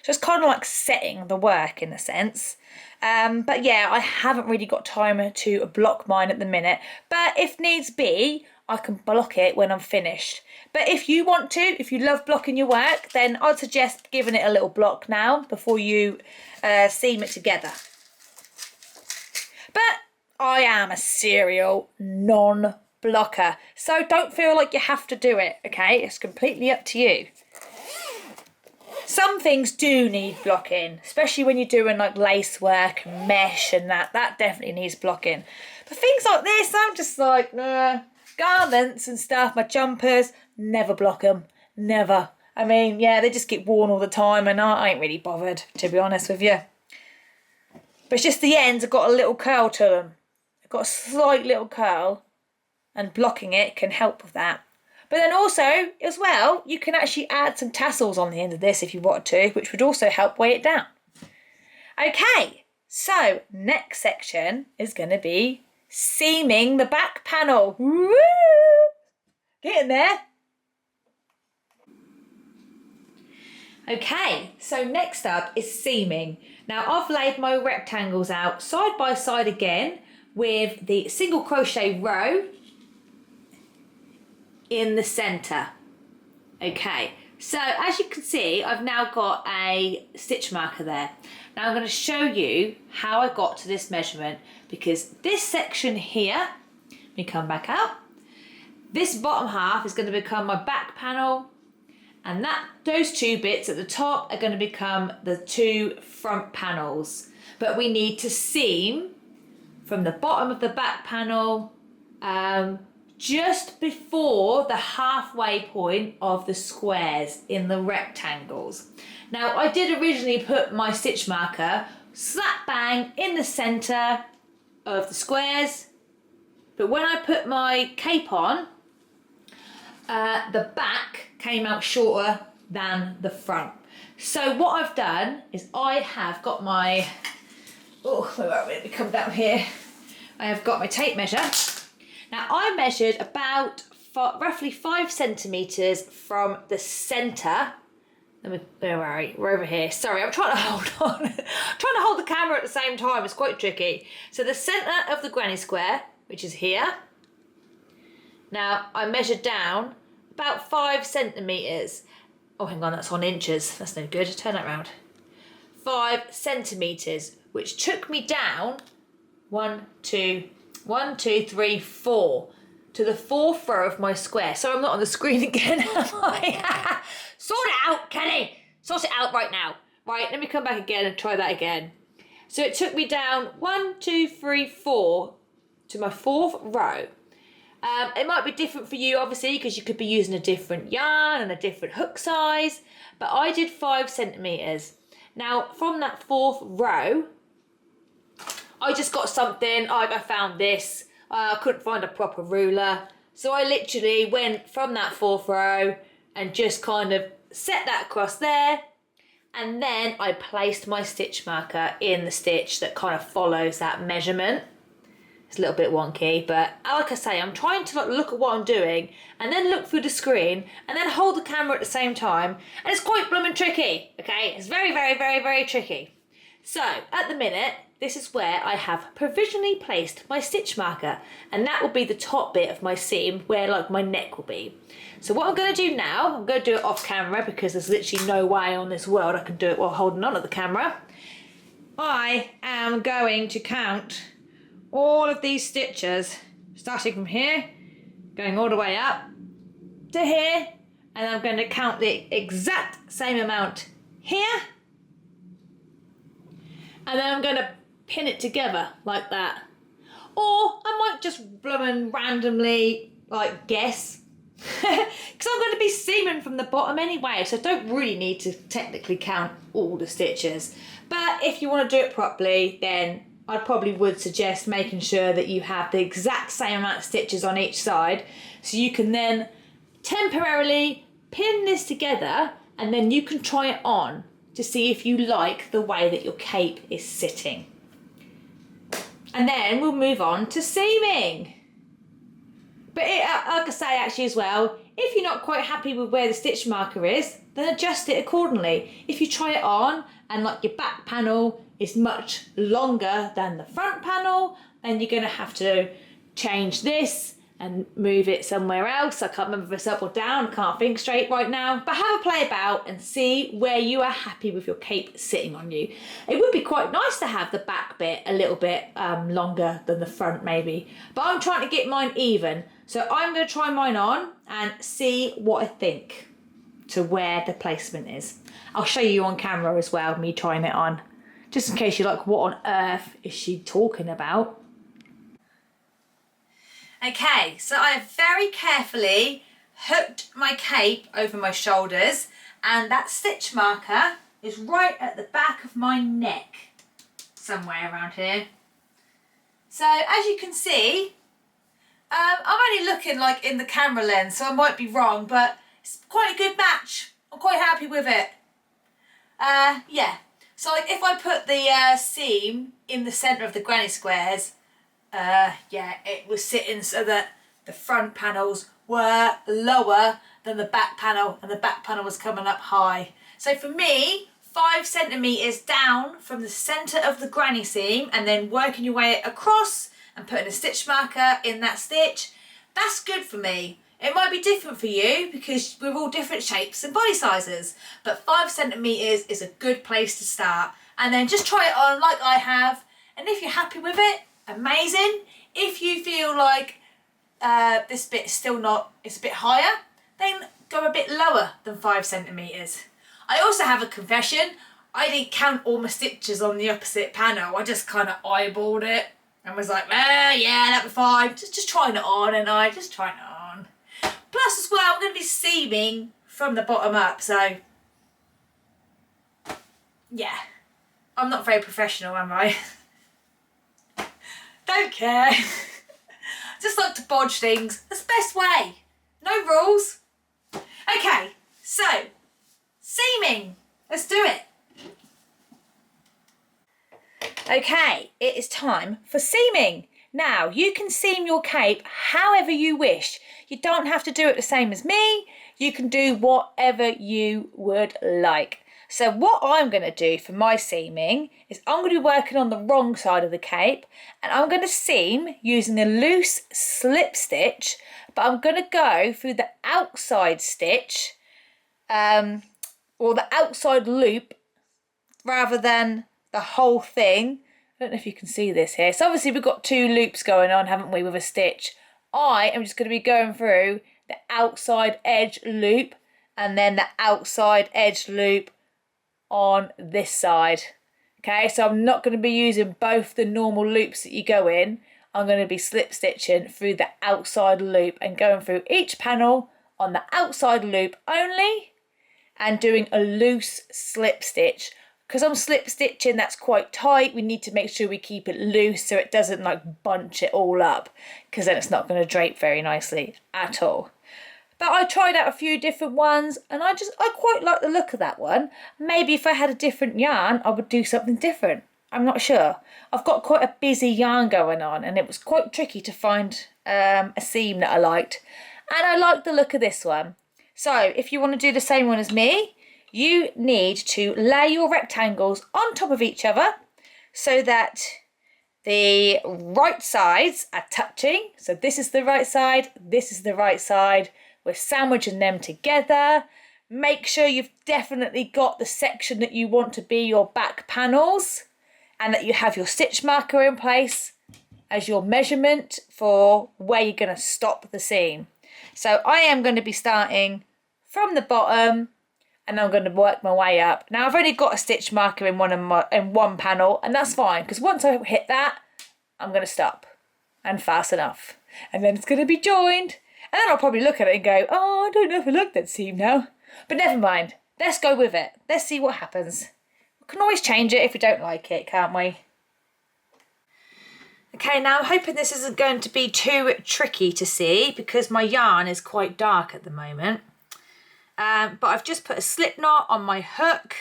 So it's kind of like setting the work in a sense. But yeah, I haven't really got time to block mine at the minute. But if needs be, I can block it when I'm finished. But if you want to, if you love blocking your work, then I'd suggest giving it a little block now before you seam it together. But I am a serial non-blocker, so don't feel like you have to do it, okay? It's completely up to you. Some things do need blocking, especially when you're doing like lace work and mesh and that definitely needs blocking. But things like this, I'm just like, nah. Garments and stuff, my jumpers, never block them, never. I mean, yeah, they just get worn all the time and I ain't really bothered, to be honest with you. But it's just the ends have got a little curl to them. They've got a slight little curl and blocking it can help with that. But then also, as well, you can actually add some tassels on the end of this if you want to, which would also help weigh it down. Okay, so next section is going to be seaming the back panel. Woo! Get in there. Okay, so next up is seaming. Now I've laid my rectangles out side by side again with the single crochet row in the centre. Okay, so as you can see, I've now got a stitch marker there. Now I'm going to show you how I got to this measurement, because this section here, let me come back out, this bottom half is going to become my back panel, and those 2 bits at the top are going to become the 2 front panels. But we need to seam from the bottom of the back panel just before the halfway point of the squares in the rectangles. Now I did originally put my stitch marker slap bang in the centre of the squares, but when I put my cape on, the back came out shorter than the front. So what I've done is I have got my, let me come down here. I have got my tape measure. Now I measured about roughly 5 centimetres from the centre Where are we? We're over here. Sorry, I'm trying to hold on. trying to hold the camera at the same time. It's quite tricky. So the centre of the granny square, which is here. Now, I measured down about 5 centimetres. Oh, hang on, that's on inches. That's no good. Turn that round. 5 centimetres, which took me down 1, 2, 3, 4 to the 4th row of my square. So I'm not on the screen again, am I? Sort it out, Kelly. Sort it out right now. Right, let me come back again and try that again. So it took me down 1, 2, 3, 4 to my 4th row. It might be different for you, obviously, because you could be using a different yarn and a different hook size. But I did 5 centimetres. Now, from that 4th row, I just got something. I found this. I couldn't find a proper ruler. So I literally went from that 4th row and just kind of set that across there. And then I placed my stitch marker in the stitch that kind of follows that measurement. It's a little bit wonky, but like I say, I'm trying to look at what I'm doing and then look through the screen and then hold the camera at the same time. And it's quite blooming tricky, okay? It's very, very, very, very tricky. So at the minute, this is where I have provisionally placed my stitch marker, and that will be the top bit of my seam where like my neck will be. So what I'm going to do now, I'm going to do it off camera because there's literally no way on this world I can do it while holding on to the camera. I am going to count all of these stitches, starting from here, going all the way up to here, and I'm going to count the exact same amount here, and then I'm going to pin it together like that. Or I might just bloomin' randomly like guess, because I'm going to be seaming from the bottom anyway, so I don't really need to technically count all the stitches. But if you want to do it properly, then I probably would suggest making sure that you have the exact same amount of stitches on each side, so you can then temporarily pin this together and then you can try it on to see if you like the way that your cape is sitting. And then we'll move on to seaming. But like I say actually as well, if you're not quite happy with where the stitch marker is, then adjust it accordingly. If you try it on and like your back panel is much longer than the front panel, then you're going to have to change this and move it somewhere else. I can't remember if it's up or down, I can't think straight right now. But have a play about and see where you are happy with your cape sitting on you. It would be quite nice to have the back bit a little bit longer than the front maybe. But I'm trying to get mine even. So I'm going to try mine on and see what I think to where the placement is. I'll show you on camera as well, me trying it on. Just in case you're like, what on earth is she talking about? Okay, so I have very carefully hooked my cape over my shoulders, and that stitch marker is right at the back of my neck, somewhere around here. So as you can see, I'm only looking like in the camera lens, so I might be wrong, but it's quite a good match. I'm quite happy with it. Yeah, so like if I put the seam in the centre of the granny squares, yeah, it was sitting so that the front panels were lower than the back panel and the back panel was coming up high. So for me, 5 centimetres down from the centre of the granny seam and then working your way across and putting a stitch marker in that stitch, that's good for me. It might be different for you because we're all different shapes and body sizes, but 5 centimetres is a good place to start. And then just try it on like I have, and if you're happy with it, amazing. If you feel like this bit is still not, it's a bit higher, then go a bit lower than 5 centimetres. I also have a confession. I didn't count all my stitches on the opposite panel. I just kind of eyeballed it and was like, yeah, that'll be fine. Just trying it on, and I just trying it on. Plus as well, I'm going to be seaming from the bottom up, so yeah. I'm not very professional, am I? Don't care. Just like to bodge things. That's the best way. No rules. Okay, so seaming. Let's do it. Okay, it is time for seaming. Now, you can seam your cape however you wish. You don't have to do it the same as me. You can do whatever you would like. So what I'm going to do for my seaming is I'm going to be working on the wrong side of the cape, and I'm going to seam using a loose slip stitch, but I'm going to go through the outside stitch or the outside loop rather than the whole thing. I don't know if you can see this here. So obviously we've got two loops going on, haven't we, with a stitch. I am just going to be going through the outside edge loop and then the outside edge loop on this side. Okay, so I'm not going to be using both the normal loops that you go in. I'm going to be slip stitching through the outside loop and going through each panel on the outside loop only and doing a loose slip stitch. Because I'm slip stitching, that's quite tight. We need to make sure we keep it loose so it doesn't like bunch it all up, because then it's not going to drape very nicely at all. But I tried out a few different ones and I quite like the look of that one. Maybe if I had a different yarn, I would do something different. I'm not sure. I've got quite a busy yarn going on and it was quite tricky to find a seam that I liked. And I like the look of this one. So if you want to do the same one as me, you need to lay your rectangles on top of each other so that the right sides are touching. So this is the right side, this is the right side. We're sandwiching them together. Make sure you've definitely got the section that you want to be your back panels and that you have your stitch marker in place as your measurement for where you're going to stop the seam. So I am going to be starting from the bottom and I'm going to work my way up. Now I've only got a stitch marker in one panel, and that's fine, because once I hit that, I'm going to stop and fasten off. And then it's going to be joined. And then I'll probably look at it and go, oh, I don't know if I like that seam now. But never mind. Let's go with it. Let's see what happens. We can always change it if we don't like it, can't we? Okay, now I'm hoping this isn't going to be too tricky to see because my yarn is quite dark at the moment. But I've just put a slip knot on my hook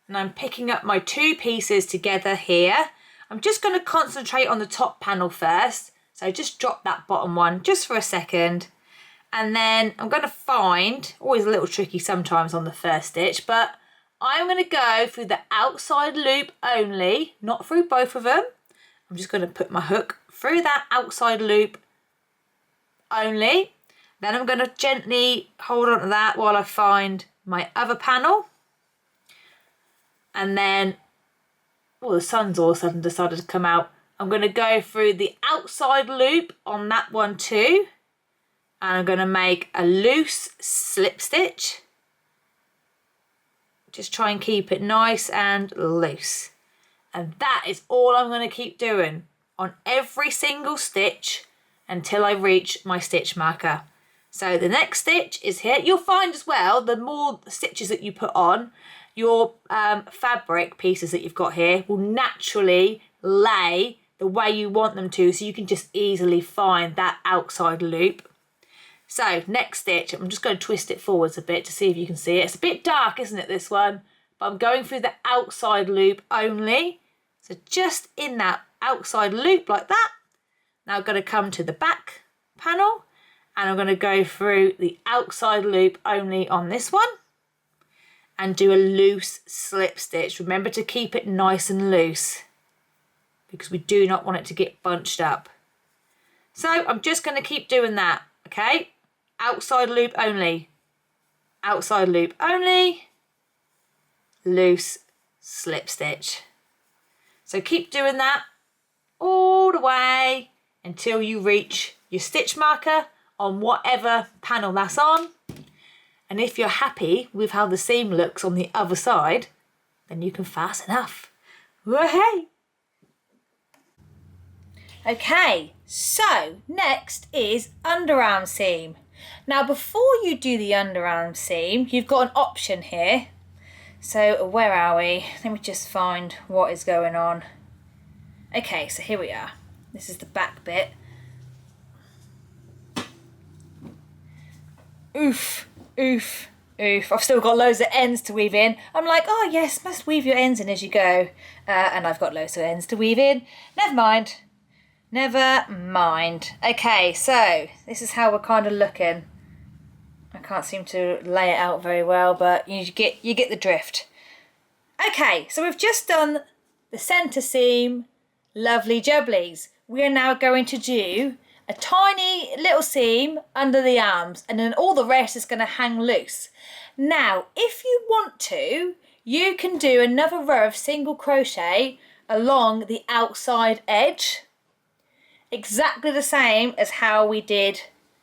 and I'm picking up my two pieces together here. I'm just going to concentrate on the top panel first. So just drop that bottom one just for a second. And then I'm going to find, always a little tricky sometimes on the first stitch, but I'm going to go through the outside loop only, not through both of them. I'm just going to put my hook through that outside loop only. Then I'm going to gently hold on to that while I find my other panel. And then, oh, the sun's all of a sudden decided to come out. I'm going to go through the outside loop on that one too. And I'm going to make a loose slip stitch. Just try and keep it nice and loose. And that is all I'm going to keep doing on every single stitch until I reach my stitch marker. So the next stitch is here. You'll find as well, the more stitches that you put on, your fabric pieces that you've got here will naturally lay the way you want them to, so you can just easily find that outside loop. So next stitch, I'm just going to twist it forwards a bit to see if you can see it. It's a bit dark, isn't it, this one? But I'm going through the outside loop only. So just in that outside loop like that. Now I'm going to come to the back panel and I'm going to go through the outside loop only on this one and do a loose slip stitch. Remember to keep it nice and loose because we do not want it to get bunched up. So I'm just going to keep doing that, okay? Outside loop only, outside loop only, loose slip stitch. So keep doing that all the way until you reach your stitch marker on whatever panel that's on. And if you're happy with how the seam looks on the other side, then you can fasten off. Whoa-hey! Okay, so next is underarm seam. Now before you do the underarm seam, you've got an option here. So where are we? Let me just find what is going on. Okay, so here we are. This is the back bit. Oof, oof, oof. I've still got loads of ends to weave in. I'm like, oh yes, must weave your ends in as you go. And I've got loads of ends to weave in. Never mind. Never mind. Okay, so this is how we're kind of looking. I can't seem to lay it out very well, but you get the drift. Okay, so we've just done the centre seam, lovely jubblies. We are now going to do a tiny little seam under the arms, and then all the rest is going to hang loose. Now, if you want to, you can do another row of single crochet along the outside edge, exactly the same as how we did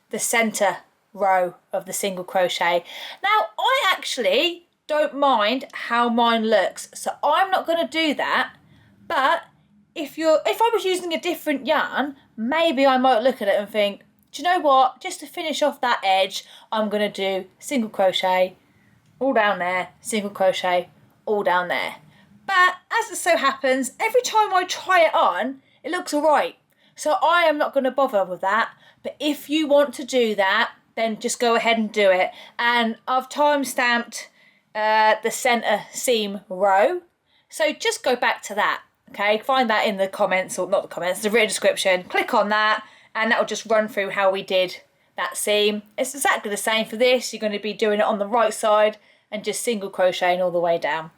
the centre row of the single crochet. Now, I actually don't mind how mine looks, so I'm not going to do that, but if I was using a different yarn, maybe I might look at it and think, do you know what, just to finish off that edge, I'm going to do single crochet all down there, single crochet all down there. But as it so happens, every time I try it on, it looks all right. So I am not going to bother with that. But if you want to do that, then just go ahead and do it. And I've time-stamped the centre seam row. So just go back to that. Okay, find that in the comments, or not the comments, the written description. Click on that and that will just run through how we did that seam. It's exactly the same for this. You're going to be doing it on the right side and just single crocheting all the way down.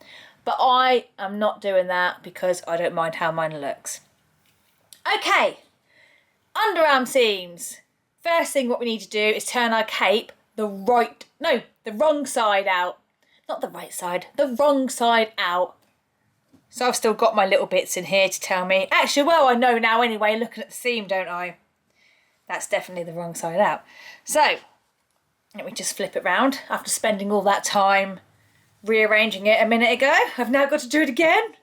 But I am not doing that because I don't mind how mine looks. Okay, underarm seams. First thing what we need to do is turn our cape the wrong side out. Not the right side, the wrong side out. So I've still got my little bits in here to tell me. Actually, well, I know now anyway, looking at the seam, don't I? That's definitely the wrong side out. So, let me just flip it round after spending all that time rearranging it a minute ago. I've now got to do it again.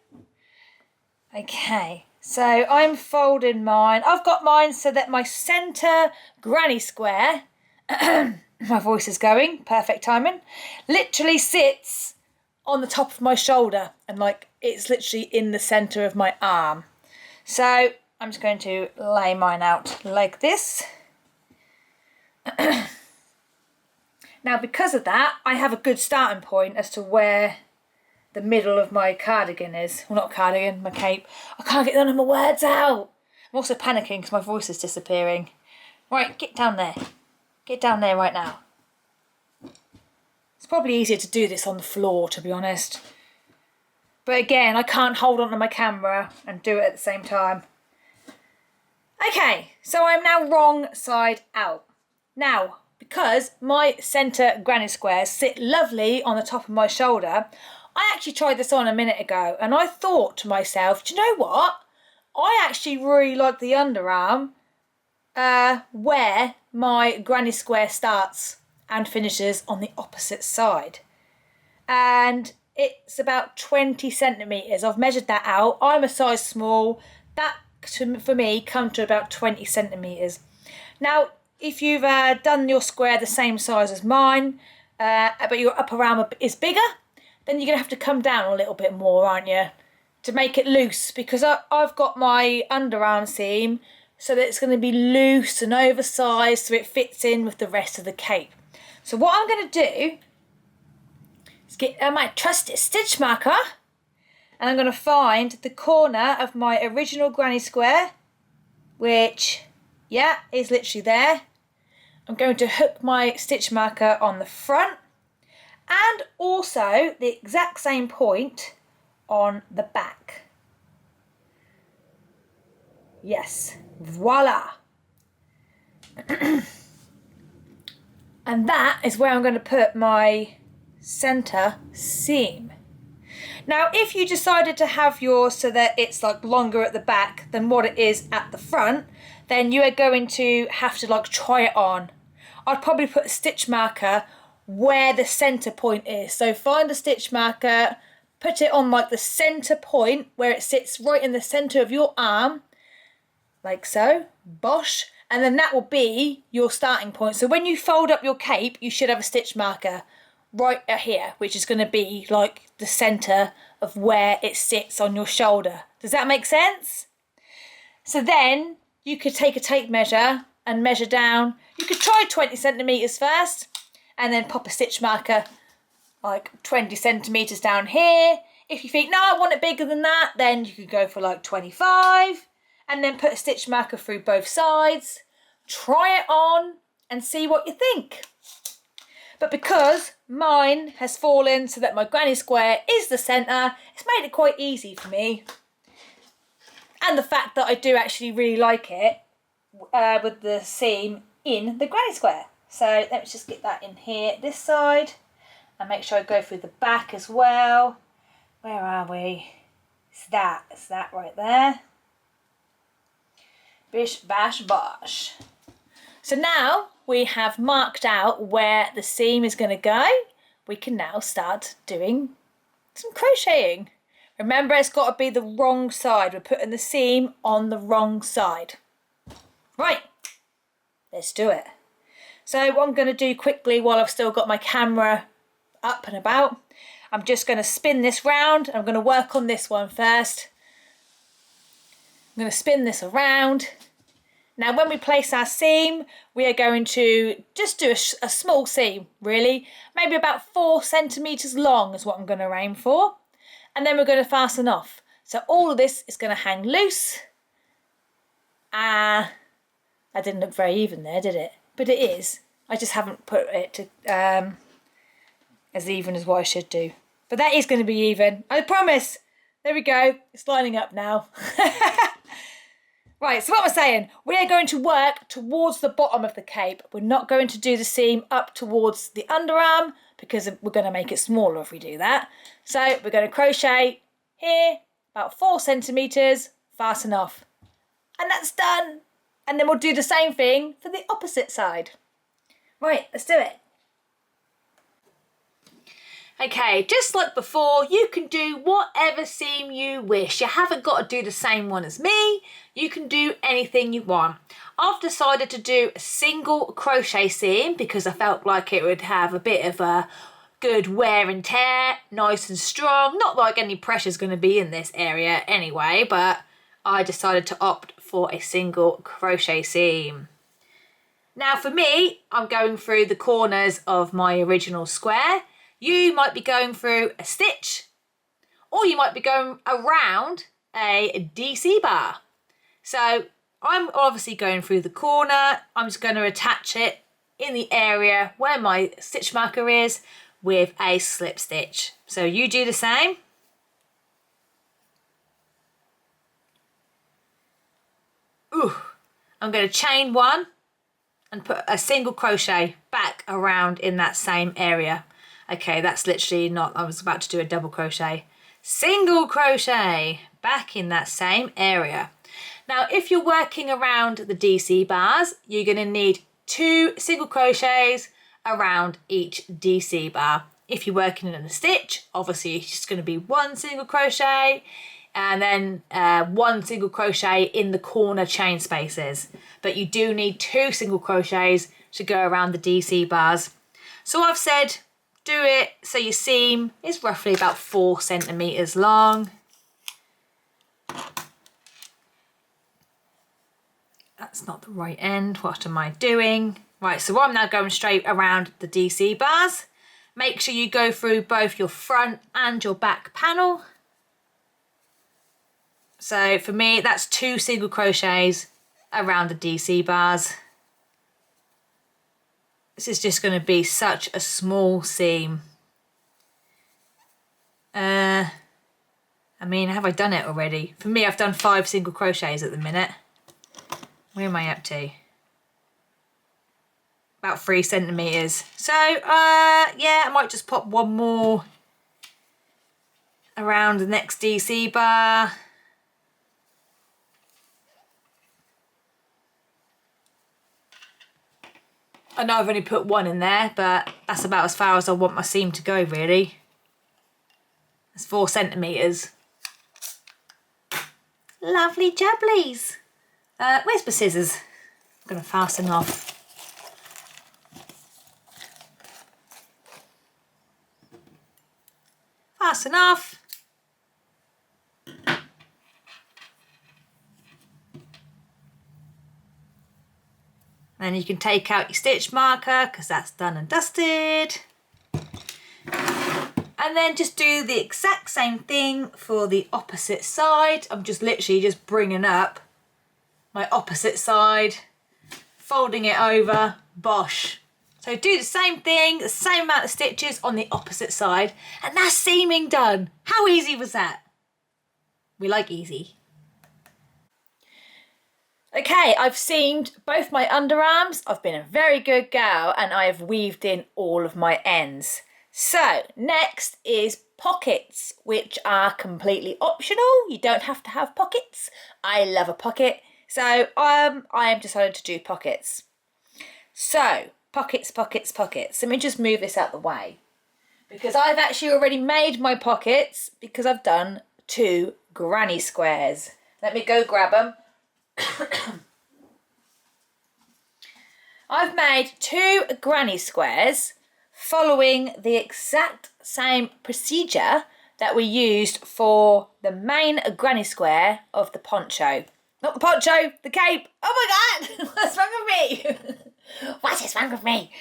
Okay, so I'm folding mine. I've got mine so that my centre granny square, my voice is going, perfect timing, literally sits on the top of my shoulder, and like it's literally in the centre of my arm. So I'm just going to lay mine out like this. Now, because of that, I have a good starting point as to where the middle of my cardigan is. Well, not cardigan, my cape. I can't get none of my words out. I'm also panicking because my voice is disappearing. Right, get down there. Get down there right now. It's probably easier to do this on the floor, to be honest. But again, I can't hold onto my camera and do it at the same time. Okay, so I'm now wrong side out. Now, because my centre granny squares sit lovely on the top of my shoulder, I actually tried this on a minute ago and I thought to myself, do you know what? I actually really like the underarm where my granny square starts and finishes on the opposite side. And it's about 20 centimetres. I've measured that out. I'm a size small. That, for me, come to about 20 centimetres. Now, if you've done your square the same size as mine, but your upper arm is bigger, then you're going to have to come down a little bit more, aren't you? To make it loose, because I've got my underarm seam so that it's going to be loose and oversized so it fits in with the rest of the cape. So what I'm going to do is get my trusty stitch marker, and I'm going to find the corner of my original granny square, which, yeah, is literally there. I'm going to hook my stitch marker on the front and also the exact same point on the back. Yes, voila. And that is where I'm going to put my centre seam. Now, if you decided to have yours so that it's like longer at the back than what it is at the front, then you are going to have to like try it on. I'd probably put a stitch marker where the centre point is. So find the stitch marker, put it on like the centre point where it sits right in the centre of your arm, like so, bosh, and then that will be your starting point. So when you fold up your cape, you should have a stitch marker right here, which is going to be like the centre of where it sits on your shoulder. Does that make sense? So then you could take a tape measure and measure down. You could try 20 centimetres first and then pop a stitch marker like 20 centimetres down here. If you think, no, I want it bigger than that, then you could go for like 25 and then put a stitch marker through both sides. Try it on and see what you think. But because mine has fallen so that my granny square is the centre, it's made it quite easy for me. And the fact that I do actually really like it with the seam in the granny square. So let's just get that in here, this side, and make sure I go through the back as well. Where are we? It's that right there. Bish, bash, bosh. So now we have marked out where the seam is going to go. We can now start doing some crocheting. Remember, it's got to be the wrong side. We're putting the seam on the wrong side. Right, let's do it. So what I'm going to do quickly while I've still got my camera up and about, I'm just going to spin this round. I'm going to work on this one first. I'm going to spin this around. Now when we place our seam, we are going to just do a small seam, really. Maybe about 4 centimetres long is what I'm going to aim for. And then we're going to fasten off. So all of this is going to hang loose. That didn't look very even there, did it? But it is. I just haven't put it to, as even as what I should do. But that is going to be even. I promise. There we go. It's lining up now. Right, so what we're saying, we are going to work towards the bottom of the cape. We're not going to do the seam up towards the underarm because we're going to make it smaller if we do that. So we're going to crochet here, about 4 centimetres, fasten off. And that's done. And then we'll do the same thing for the opposite side. Right, let's do it. Okay, just like before, you can do whatever seam you wish. You haven't got to do the same one as me. You can do anything you want. I've decided to do a single crochet seam because I felt like it would have a bit of a good wear and tear, nice and strong. Not like any pressure's going to be in this area anyway, but I decided to opt for a single crochet seam. Now for me, I'm going through the corners of my original square. You might be going through a stitch, or you might be going around a DC bar. So I'm obviously going through the corner. I'm just going to attach it in the area where my stitch marker is with a slip stitch. So you do the same. I'm going to chain one and put a single crochet back around in that same area. Okay, that's literally not, I was about to do a double crochet. Single crochet back in that same area. Now, if you're working around the DC bars, you're going to need 2 single crochets around each DC bar. If you're working in a stitch, obviously it's just going to be 1 single crochet and then 1 single crochet in the corner chain spaces. But you do need 2 single crochets to go around the DC bars. So I've said, do it so your seam is roughly about 4 centimetres long. That's not the right end. What am I doing? Right, so I'm now going straight around the DC bars. Make sure you go through both your front and your back panel. So for me, that's 2 single crochets around the DC bars. This is just going to be such a small seam. I mean, have I done it already? For me, I've done 5 single crochets at the minute. Where am I up to? About 3 centimetres. So, yeah, I might just pop 1 more around the next DC bar. I know I've only put 1 in there, but that's about as far as I want my seam to go, really. That's 4 centimetres. Lovely jubblies. Where's my scissors? I'm going to fasten off. Fasten off. Then you can take out your stitch marker because that's done and dusted. And then just do the exact same thing for the opposite side. I'm just literally just bringing up my opposite side, folding it over, bosh. So do the same thing, the same amount of stitches on the opposite side, and that's seaming done. How easy was that? We like easy. Okay, I've seamed both my underarms. I've been a very good gal and I have weaved in all of my ends. So next is pockets, which are completely optional. You don't have to have pockets. I love a pocket. So I have decided to do pockets. So pockets, pockets, pockets. Let me just move this out the way because I've actually already made my pockets because I've done 2 granny squares. Let me go grab them. I've made 2 granny squares following the exact same procedure that we used for the main granny square of the poncho. Not the poncho, the cape. Oh my God, what's wrong with me? What is wrong with me?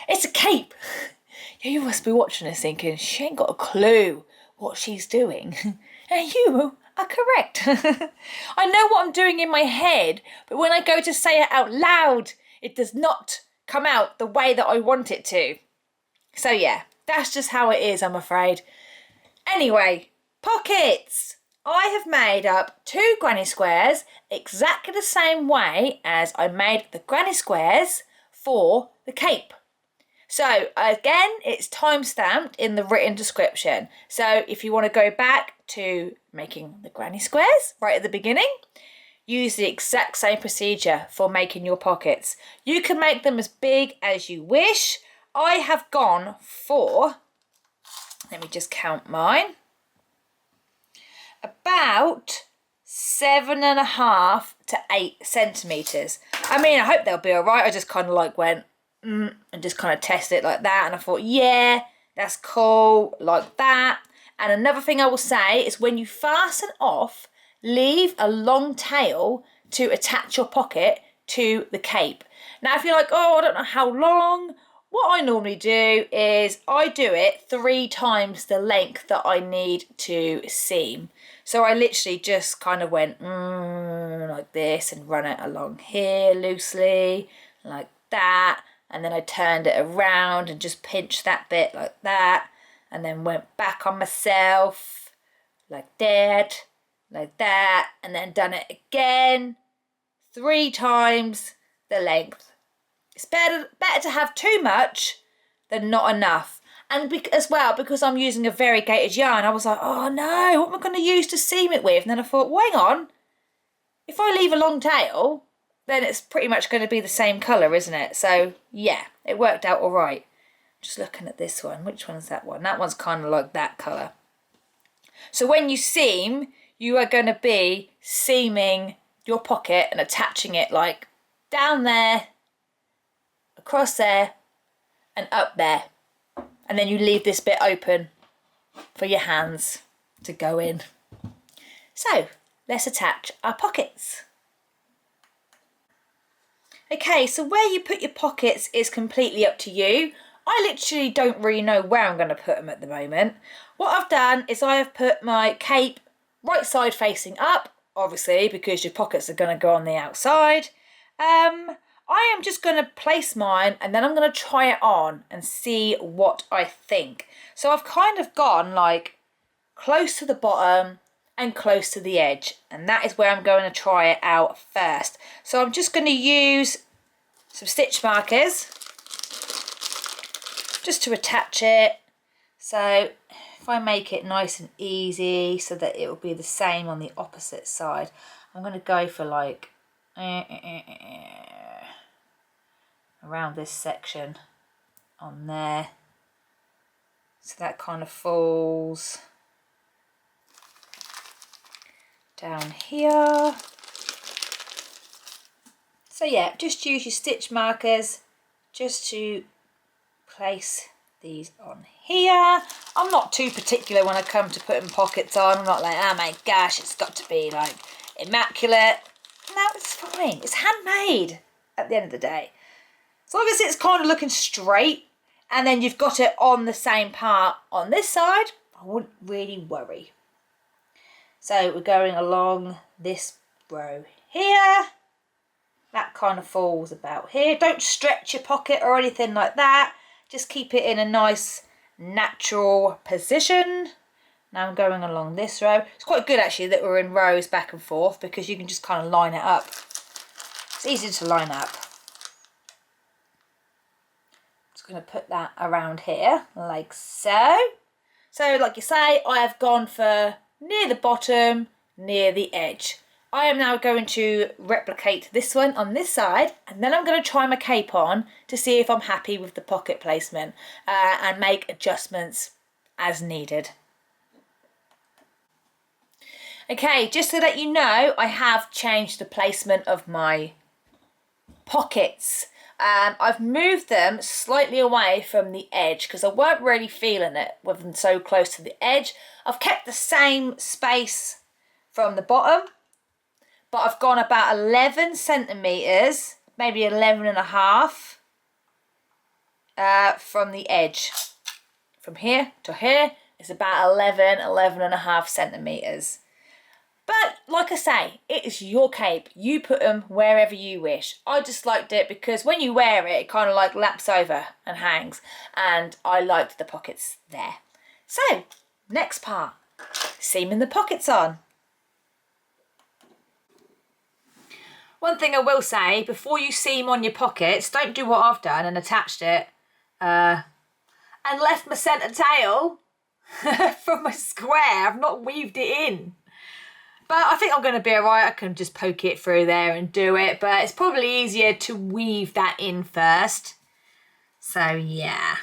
It's a cape. You must be watching this thinking, she ain't got a clue what she's doing. And you are correct. I know what I'm doing in my head, but when I go to say it out loud, it does not come out the way that I want it to. So yeah, that's just how it is, I'm afraid. Anyway, pockets. I have made up 2 granny squares exactly the same way as I made the granny squares for the cape. So again, it's time-stamped in the written description. So if you want to go back to making the granny squares right at the beginning, use the exact same procedure for making your pockets. You can make them as big as you wish. I have gone for, let me just count mine, about 7.5 to 8 centimetres. I mean, I hope they'll be all right. I just kind of like went, and just kind of tested it like that. And I thought, yeah, that's cool, like that. And another thing I will say is when you fasten off, leave a long tail to attach your pocket to the cape. Now, if you're like, oh, I don't know how long, what I normally do is I do it 3 times the length that I need to seam. So I literally just kind of went like this and run it along here loosely, like that. And then I turned it around and just pinched that bit like that. And then went back on myself like that, like that. And then done it again 3 times the length. It's better to have too much than not enough. And as well, because I'm using a variegated yarn, I was like, oh no, what am I going to use to seam it with? And then I thought, well, hang on. If I leave a long tail, then it's pretty much going to be the same colour, isn't it? So, yeah, it worked out all right. Just looking at this one. Which one's that one? That one's kind of like that colour. So when you seam, you are going to be seaming your pocket and attaching it like down there, across there, and up there. And then you leave this bit open for your hands to go in. So, let's attach our pockets. Okay, so where you put your pockets is completely up to you. I literally don't really know where I'm going to put them at the moment. What I've done is I have put my cape right side facing up, obviously, because your pockets are going to go on the outside. I am just going to place mine and then I'm going to try it on and see what I think. So I've kind of gone like close to the bottom and close to the edge, and that is where I'm going to try it out first. So I'm just going to use some stitch markers just to attach it. So if I make it nice and easy so that it will be the same on the opposite side, I'm going to go for like around this section on there, so that kind of falls down here. So yeah, just use your stitch markers just to place these on here. I'm not too particular when I come to putting pockets on. I'm not like, oh my gosh, it's got to be like immaculate. No, it's fine. It's handmade at the end of the day. As long as it's kind of looking straight and then you've got it on the same part on this side, I wouldn't really worry. So we're going along this row here. that kind of falls about here. Don't stretch your pocket or anything like that. Just keep it in a nice natural position. Now I'm going along this row. It's quite good actually that we're in rows back and forth because you can just kind of line it up. It's easy to line up. Just going to put that around here like so. So like you say, I have gone for near the bottom, near the edge. I am now going to replicate this one on this side, and then I'm going to try my cape on to see if I'm happy with the pocket placement and make adjustments as needed. Okay, just so that you know, I have changed the placement of my pockets. I've moved them slightly away from the edge because I weren't really feeling it with them so close to the edge. I've kept the same space from the bottom, but I've gone about 11 centimetres, maybe 11 and a half from the edge. From here to here is about 11 and a half centimetres. But like I say, it is your cape. You put them wherever you wish. I just liked it because when you wear it, it kind of like laps over and hangs. And I liked the pockets there. So, next part, seaming the pockets on. One thing I will say, before you seam on your pockets, don't do what I've done and attached it and left my centre tail from my square. I've not weaved it in. But I think I'm going to be alright. I can just poke it through there and do it. But it's probably easier to weave that in first. So yeah,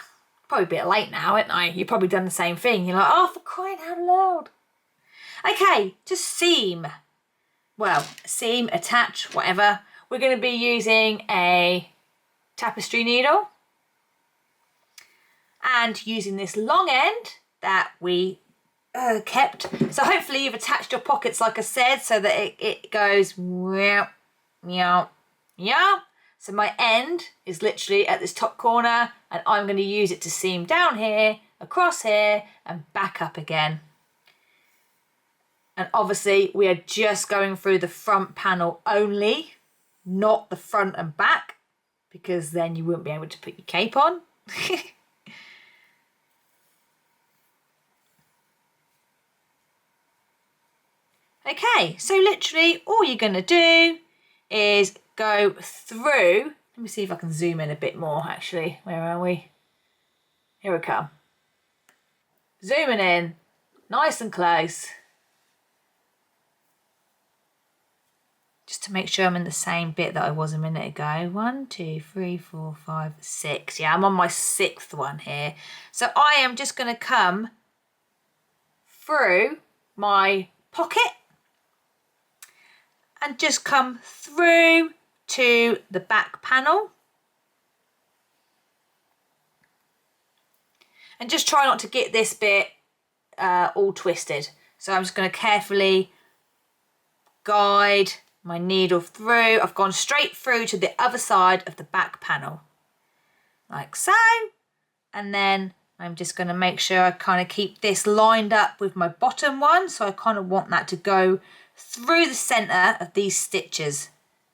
probably a bit late now, isn't I? You've probably done the same thing. You're like, oh, for crying out loud. Okay, to seam. Well, seam, attach, whatever. We're going to be using a tapestry needle. And using this long end that we kept. So hopefully you've attached your pockets like I said so that it goes meow, meow, meow. So my end is literally at this top corner and I'm going to use it to seam down here, across here and back up again. And obviously we are just going through the front panel only, not the front and back, because then you wouldn't be able to put your cape on. Okay, so literally all you're going to do is go through. Let me see if I can zoom in a bit more actually. Where are we? Here we come. Zooming in, nice and close. Just to make sure I'm in the same bit that I was a minute ago. 1, 2, 3, 4, 5, 6. Yeah, I'm on my 6th one here. So I am just going to come through my pocket and just come through to the back panel. And just try not to get this bit all twisted. So I'm just going to carefully guide my needle through. I've gone straight through to the other side of the back panel, like so. And then I'm just going to make sure I kind of keep this lined up with my bottom one. So I kind of want that to go through the centre of these stitches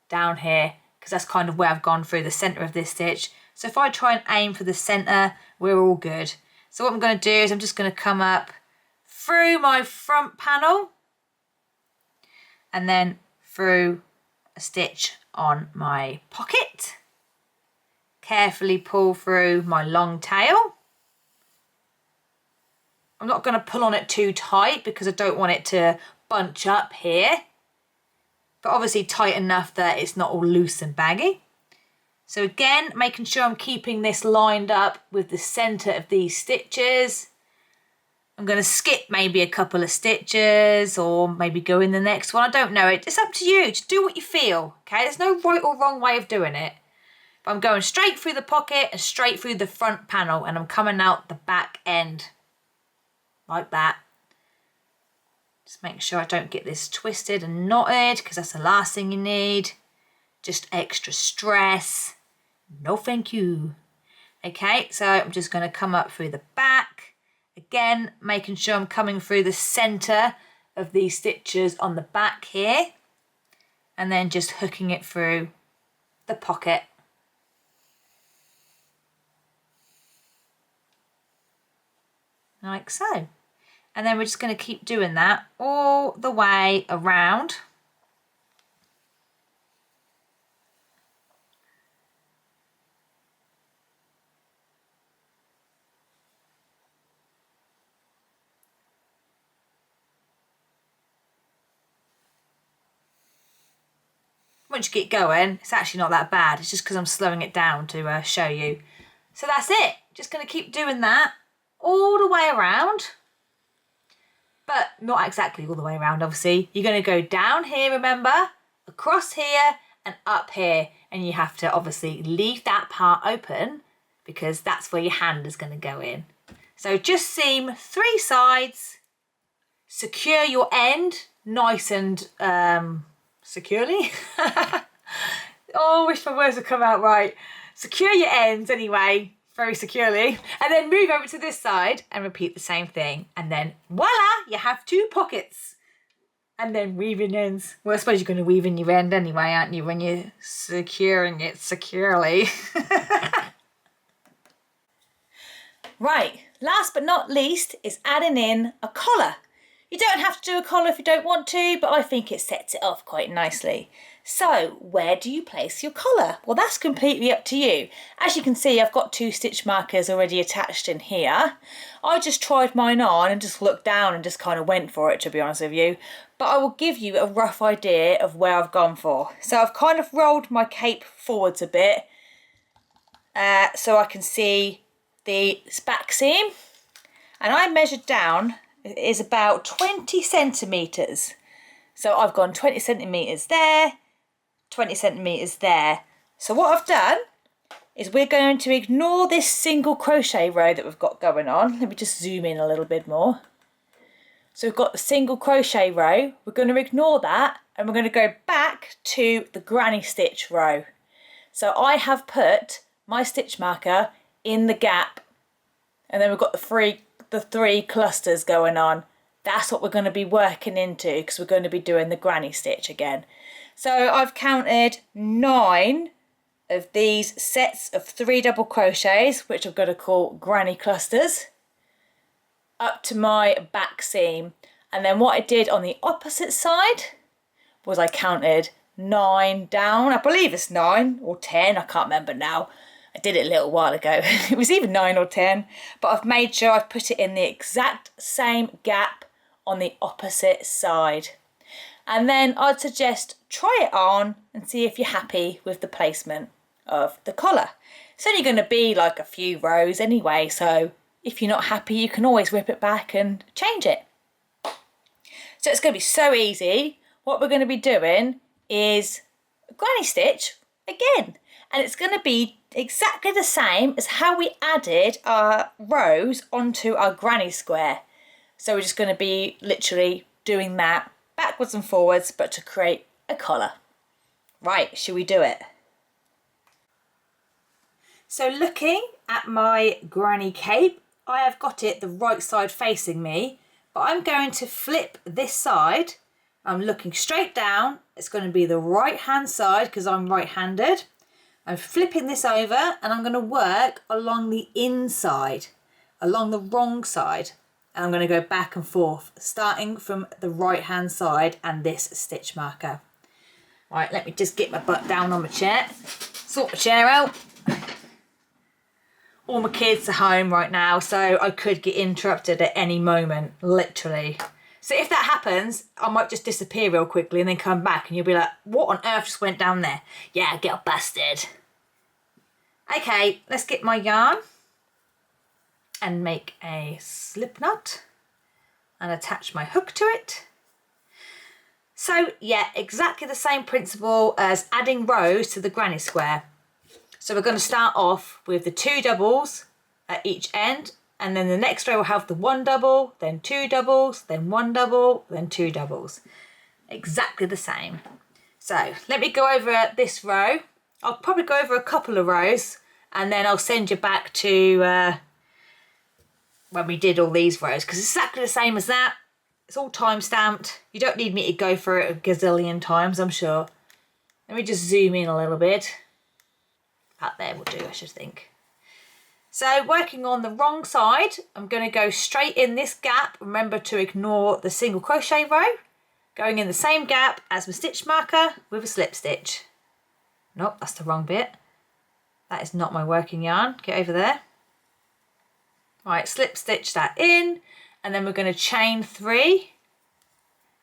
down here, because that's kind of where I've gone through the centre of this stitch. So if I try and aim for the centre, we're all good. So what I'm going to do is I'm just going to come up through my front panel and then through a stitch on my pocket. Carefully pull through my long tail. I'm not going to pull on it too tight because I don't want it to bunch up here, but obviously tight enough that it's not all loose and baggy. So again, making sure I'm keeping this lined up with the centre of these stitches. I'm going to skip maybe a couple of stitches or maybe go in the next one. I don't know. It's up to you. Just do what you feel, okay? There's no right or wrong way of doing it. But I'm going straight through the pocket and straight through the front panel, and I'm coming out the back end like that. Just make sure I don't get this twisted and knotted, because that's the last thing you need. Just extra stress. No thank you. Okay, so I'm just going to come up through the back. Again, making sure I'm coming through the centre of these stitches on the back here. And then just hooking it through the pocket. Like so. And then we're just going to keep doing that all the way around. Once you get going, it's actually not that bad. It's just because I'm slowing it down to show you. So that's it. Just going to keep doing that all the way around. But not exactly all the way around, obviously. You're going to go down here, remember, across here and up here. And you have to obviously leave that part open because that's where your hand is going to go in. So just seam 3 sides, secure your end nice and securely. Oh, I wish my words would come out right. Secure your ends anyway, very securely, and then move over to this side and repeat the same thing. And then voila, you have 2 pockets. And then weaving ends. Well, I suppose you're going to weave in your end anyway, aren't you, when you're securing it securely. Right, last but not least is adding in a collar. You don't have to do a collar if you don't want to, but I think it sets it off quite nicely. So where do you place your collar? Well, that's completely up to you. As you can see, I've got 2 stitch markers already attached in here. I just tried mine on and just looked down and just kind of went for it, to be honest with you. But I will give you a rough idea of where I've gone for. So I've kind of rolled my cape forwards a bit so I can see the back seam. And I measured down, it is about 20 centimetres. So I've gone 20 centimetres there, 20 centimetres there. So what I've done is we're going to ignore this single crochet row that we've got going on. Let me just zoom in a little bit more. So we've got the single crochet row. We're going to ignore that and we're going to go back to the granny stitch row. So I have put my stitch marker in the gap and then we've got the three clusters going on. That's what we're going to be working into because we're going to be doing the granny stitch again. So I've counted 9 of these sets of 3 double crochets, which I'm going to call granny clusters, up to my back seam. And then what I did on the opposite side was I counted 9 down. I believe it's 9 or 10, I can't remember now. I did it a little while ago. It was either 9 or 10, but I've made sure I've put it in the exact same gap on the opposite side. And then I'd suggest try it on and see if you're happy with the placement of the collar. It's only going to be like a few rows anyway, so if you're not happy you can always whip it back and change it. So it's going to be so easy. What we're going to be doing is a granny stitch again, and it's going to be exactly the same as how we added our rows onto our granny square. So we're just going to be literally doing that backwards and forwards, but to create a collar. Right, should we do it? So looking at my granny cape, I have got it the right side facing me, but I'm going to flip this side. I'm looking straight down. It's going to be the right hand side because I'm right-handed. I'm flipping this over and I'm going to work along the inside, along the wrong side. And I'm going to go back and forth, starting from the right hand side and this stitch marker. Right, let me just get my butt down on my chair, sort my chair out. All my kids are home right now, so I could get interrupted at any moment, literally. So if that happens, I might just disappear real quickly and then come back and you'll be like, what on earth just went down there? Yeah, get busted. Okay, let's get my yarn and make a slip knot and attach my hook to it. So yeah, exactly the same principle as adding rows to the granny square. So we're going to start off with the 2 doubles at each end, and then the next row will have the 1 double, then 2 doubles, then 1 double, then 2 doubles. Exactly the same. So let me go over this row. I'll probably go over a couple of rows and then I'll send you back to when we did all these rows, because it's exactly the same as that. It's all time stamped. You don't need me to go for it a gazillion times, I'm sure. Let me just zoom in a little bit. About there will do, I should think. So working on the wrong side, I'm going to go straight in this gap. Remember to ignore the single crochet row. Going in the same gap as my stitch marker with a slip stitch. Nope, that's the wrong bit. That is not my working yarn. Get over there. Right, slip stitch that in, and then we're going to chain 3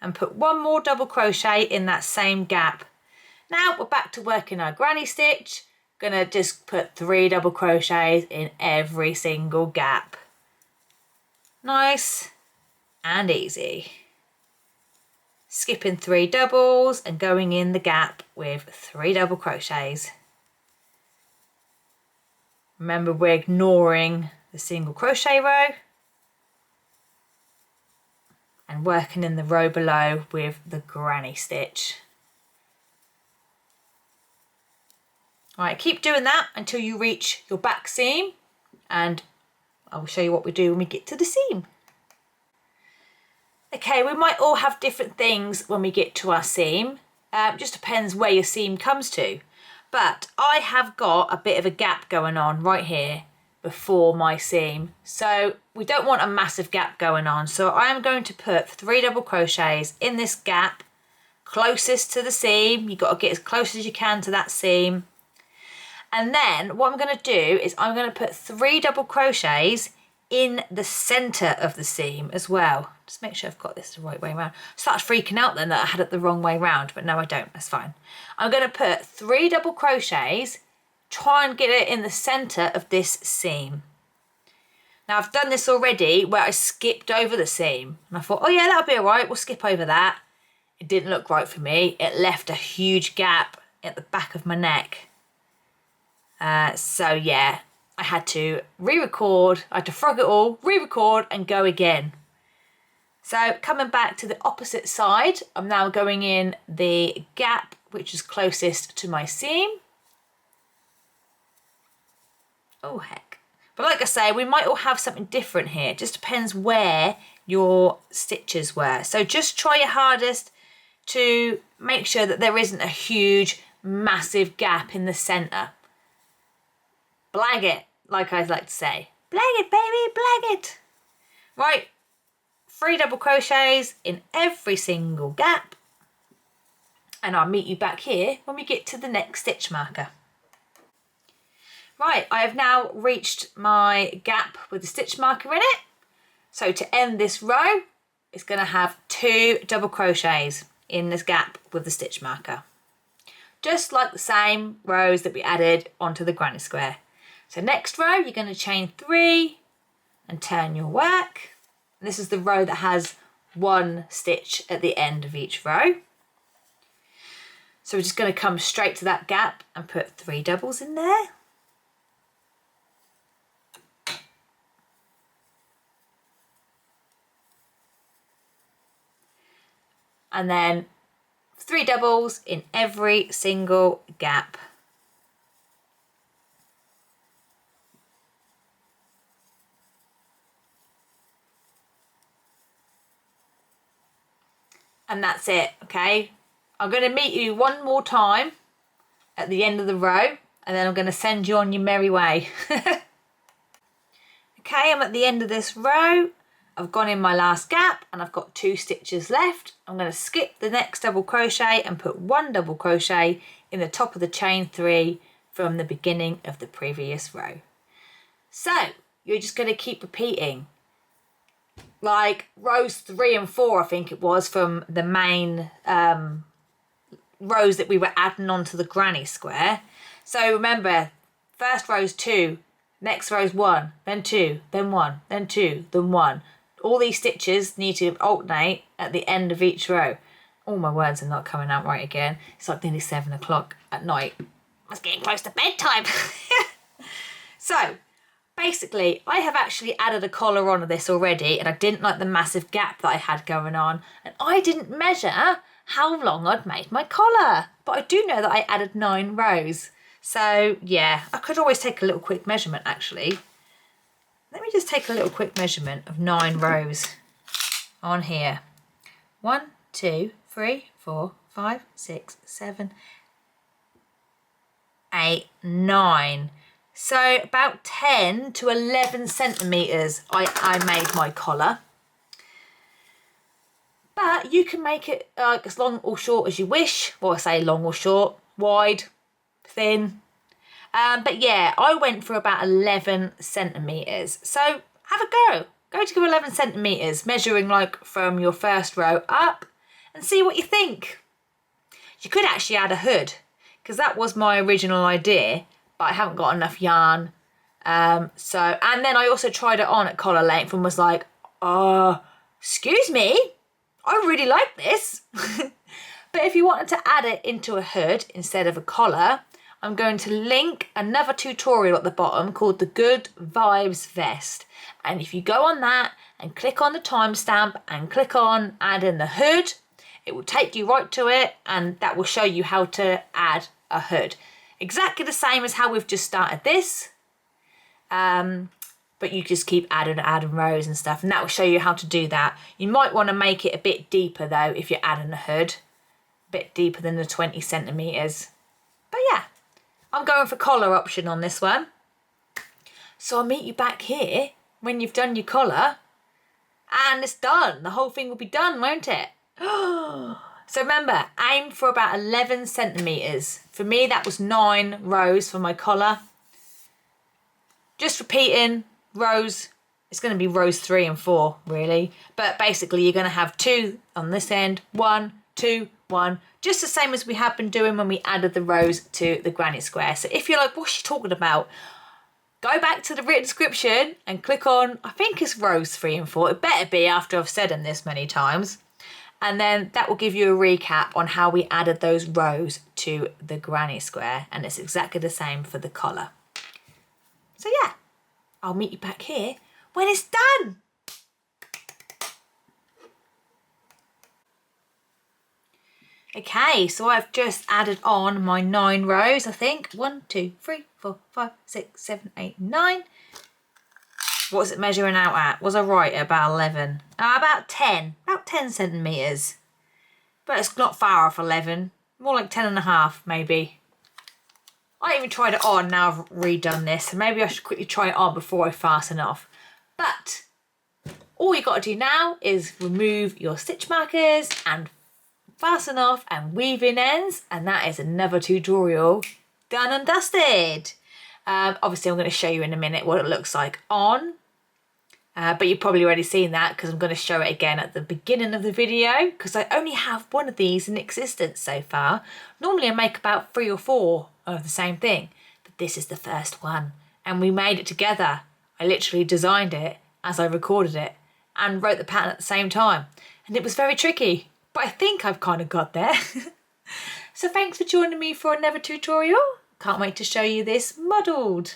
and put 1 more double crochet in that same gap. Now we're back to working our granny stitch. Gonna just put 3 double crochets in every single gap. Nice and easy. Skipping 3 doubles and going in the gap with 3 double crochets. Remember, we're ignoring the single crochet row and working in the row below with the granny stitch. Right, keep doing that until you reach your back seam, and I will show you what we do when we get to the seam. Okay, we might all have different things when we get to our seam. Just depends where your seam comes to. But I have got a bit of a gap going on right here before my seam. So we don't want a massive gap going on. So I am going to put 3 double crochets in this gap closest to the seam. You've got to get as close as you can to that seam. And then what I'm going to do is I'm going to put 3 double crochets in the centre of the seam as well. Just make sure I've got this the right way around. I started freaking out then that I had it the wrong way round, but no, I don't. That's fine. I'm going to put 3 double crochets, try and get it in the centre of this seam. Now I've done this already where I skipped over the seam. And I thought, oh yeah, that'll be all right. We'll skip over that. It didn't look right for me. It left a huge gap at the back of my neck. So yeah, I had to re-record, I had to frog it all, re-record and go again. So coming back to the opposite side, I'm now going in the gap which is closest to my seam. Oh heck. But like I say, we might all have something different here. It just depends where your stitches were. So just try your hardest to make sure that there isn't a huge, massive gap in the centre. Blag it, like I like to say. Blag it, baby, blag it. Right, 3 double crochets in every single gap. And I'll meet you back here when we get to the next stitch marker. Right, I have now reached my gap with the stitch marker in it. So to end this row, it's going to have 2 double crochets in this gap with the stitch marker. Just like the same rows that we added onto the granny square. So next row, you're going to chain 3 and turn your work. And this is the row that has 1 stitch at the end of each row. So we're just going to come straight to that gap and put 3 doubles in there. And then 3 doubles in every single gap. And that's it, okay? I'm going to meet you one more time at the end of the row, and then I'm going to send you on your merry way. Okay, I'm at the end of this row. I've gone in my last gap and I've got 2 stitches left. I'm going to skip the next double crochet and put 1 double crochet in the top of the chain 3 from the beginning of the previous row. So you're just going to keep repeating. Like rows 3 and 4, I think it was, from the main rows that we were adding onto the granny square. So remember, first row's 2, next row's 1, then 2, then 1, then 2, then 1. All these stitches need to alternate at the end of each row. All my words are not coming out right again. It's like nearly 7 o'clock at night. It's getting close to bedtime. So basically, I have actually added a collar onto this already, and I didn't like the massive gap that I had going on, and I didn't measure how long I'd made my collar, but I do know that I added 9 rows. So yeah, I could always take a little quick measurement actually. Let me just take a little quick measurement of 9 rows on here. 1, 2, 3, 4, 5, 6, 7, 8, 9. So about 10 to 11 centimetres I made my collar. But you can make it as long or short as you wish. Well, I say long or short, wide, thin. But yeah, I went for about 11 centimetres. So have a go. Go to 11 centimetres, measuring like from your first row up, and see what you think. You could actually add a hood, because that was my original idea, but I haven't got enough yarn. And then I also tried it on at collar length and was like, excuse me, I really like this. But if you wanted to add it into a hood instead of a collar, I'm going to link another tutorial at the bottom called the Good Vibes Vest. And if you go on that and click on the timestamp and click on add in the hood, it will take you right to it, and that will show you how to add a hood. Exactly the same as how we've just started this. But you just keep adding rows and stuff, and that will show you how to do that. You might want to make it a bit deeper though if you're adding a hood. A bit deeper than the 20 centimetres. But yeah, I'm going for collar option on this one. So I'll meet you back here when you've done your collar. And it's done. The whole thing will be done, won't it? So remember, aim for about 11 centimetres. For me, that was 9 rows for my collar. Just repeating rows. It's going to be rows 3 and 4, really. But basically, you're going to have 2 on this end. 1, 2, 1. Just the same as we have been doing when we added the rows to the granny square. So if you're like, what's she talking about? Go back to the written description and click on, I think it's rows 3 and 4. It better be after I've said them this many times. And then that will give you a recap on how we added those rows to the granny square. And it's exactly the same for the collar. So yeah, I'll meet you back here when it's done. Okay, so I've just added on my 9 rows, I think. 1, 2, 3, 4, 5, 6, 7, 8, 9. What's it measuring out at? Was I right at about 11? About 10. About 10 centimetres. But it's not far off 11. More like 10 and a half, maybe. I even tried it on, now I've redone this. So maybe I should quickly try it on before I fasten off. But all you got to do now is remove your stitch markers and fasten off and weave in ends. And that is another tutorial done and dusted. Obviously, I'm going to show you in a minute what it looks like on. But you've probably already seen that because I'm going to show it again at the beginning of the video because I only have one of these in existence so far. Normally I make about 3 or 4 of the same thing, but this is the first one and we made it together. I literally designed it as I recorded it and wrote the pattern at the same time, and it was very tricky, but I think I've kind of got there. So thanks for joining me for another tutorial. Can't wait to show you this modelled.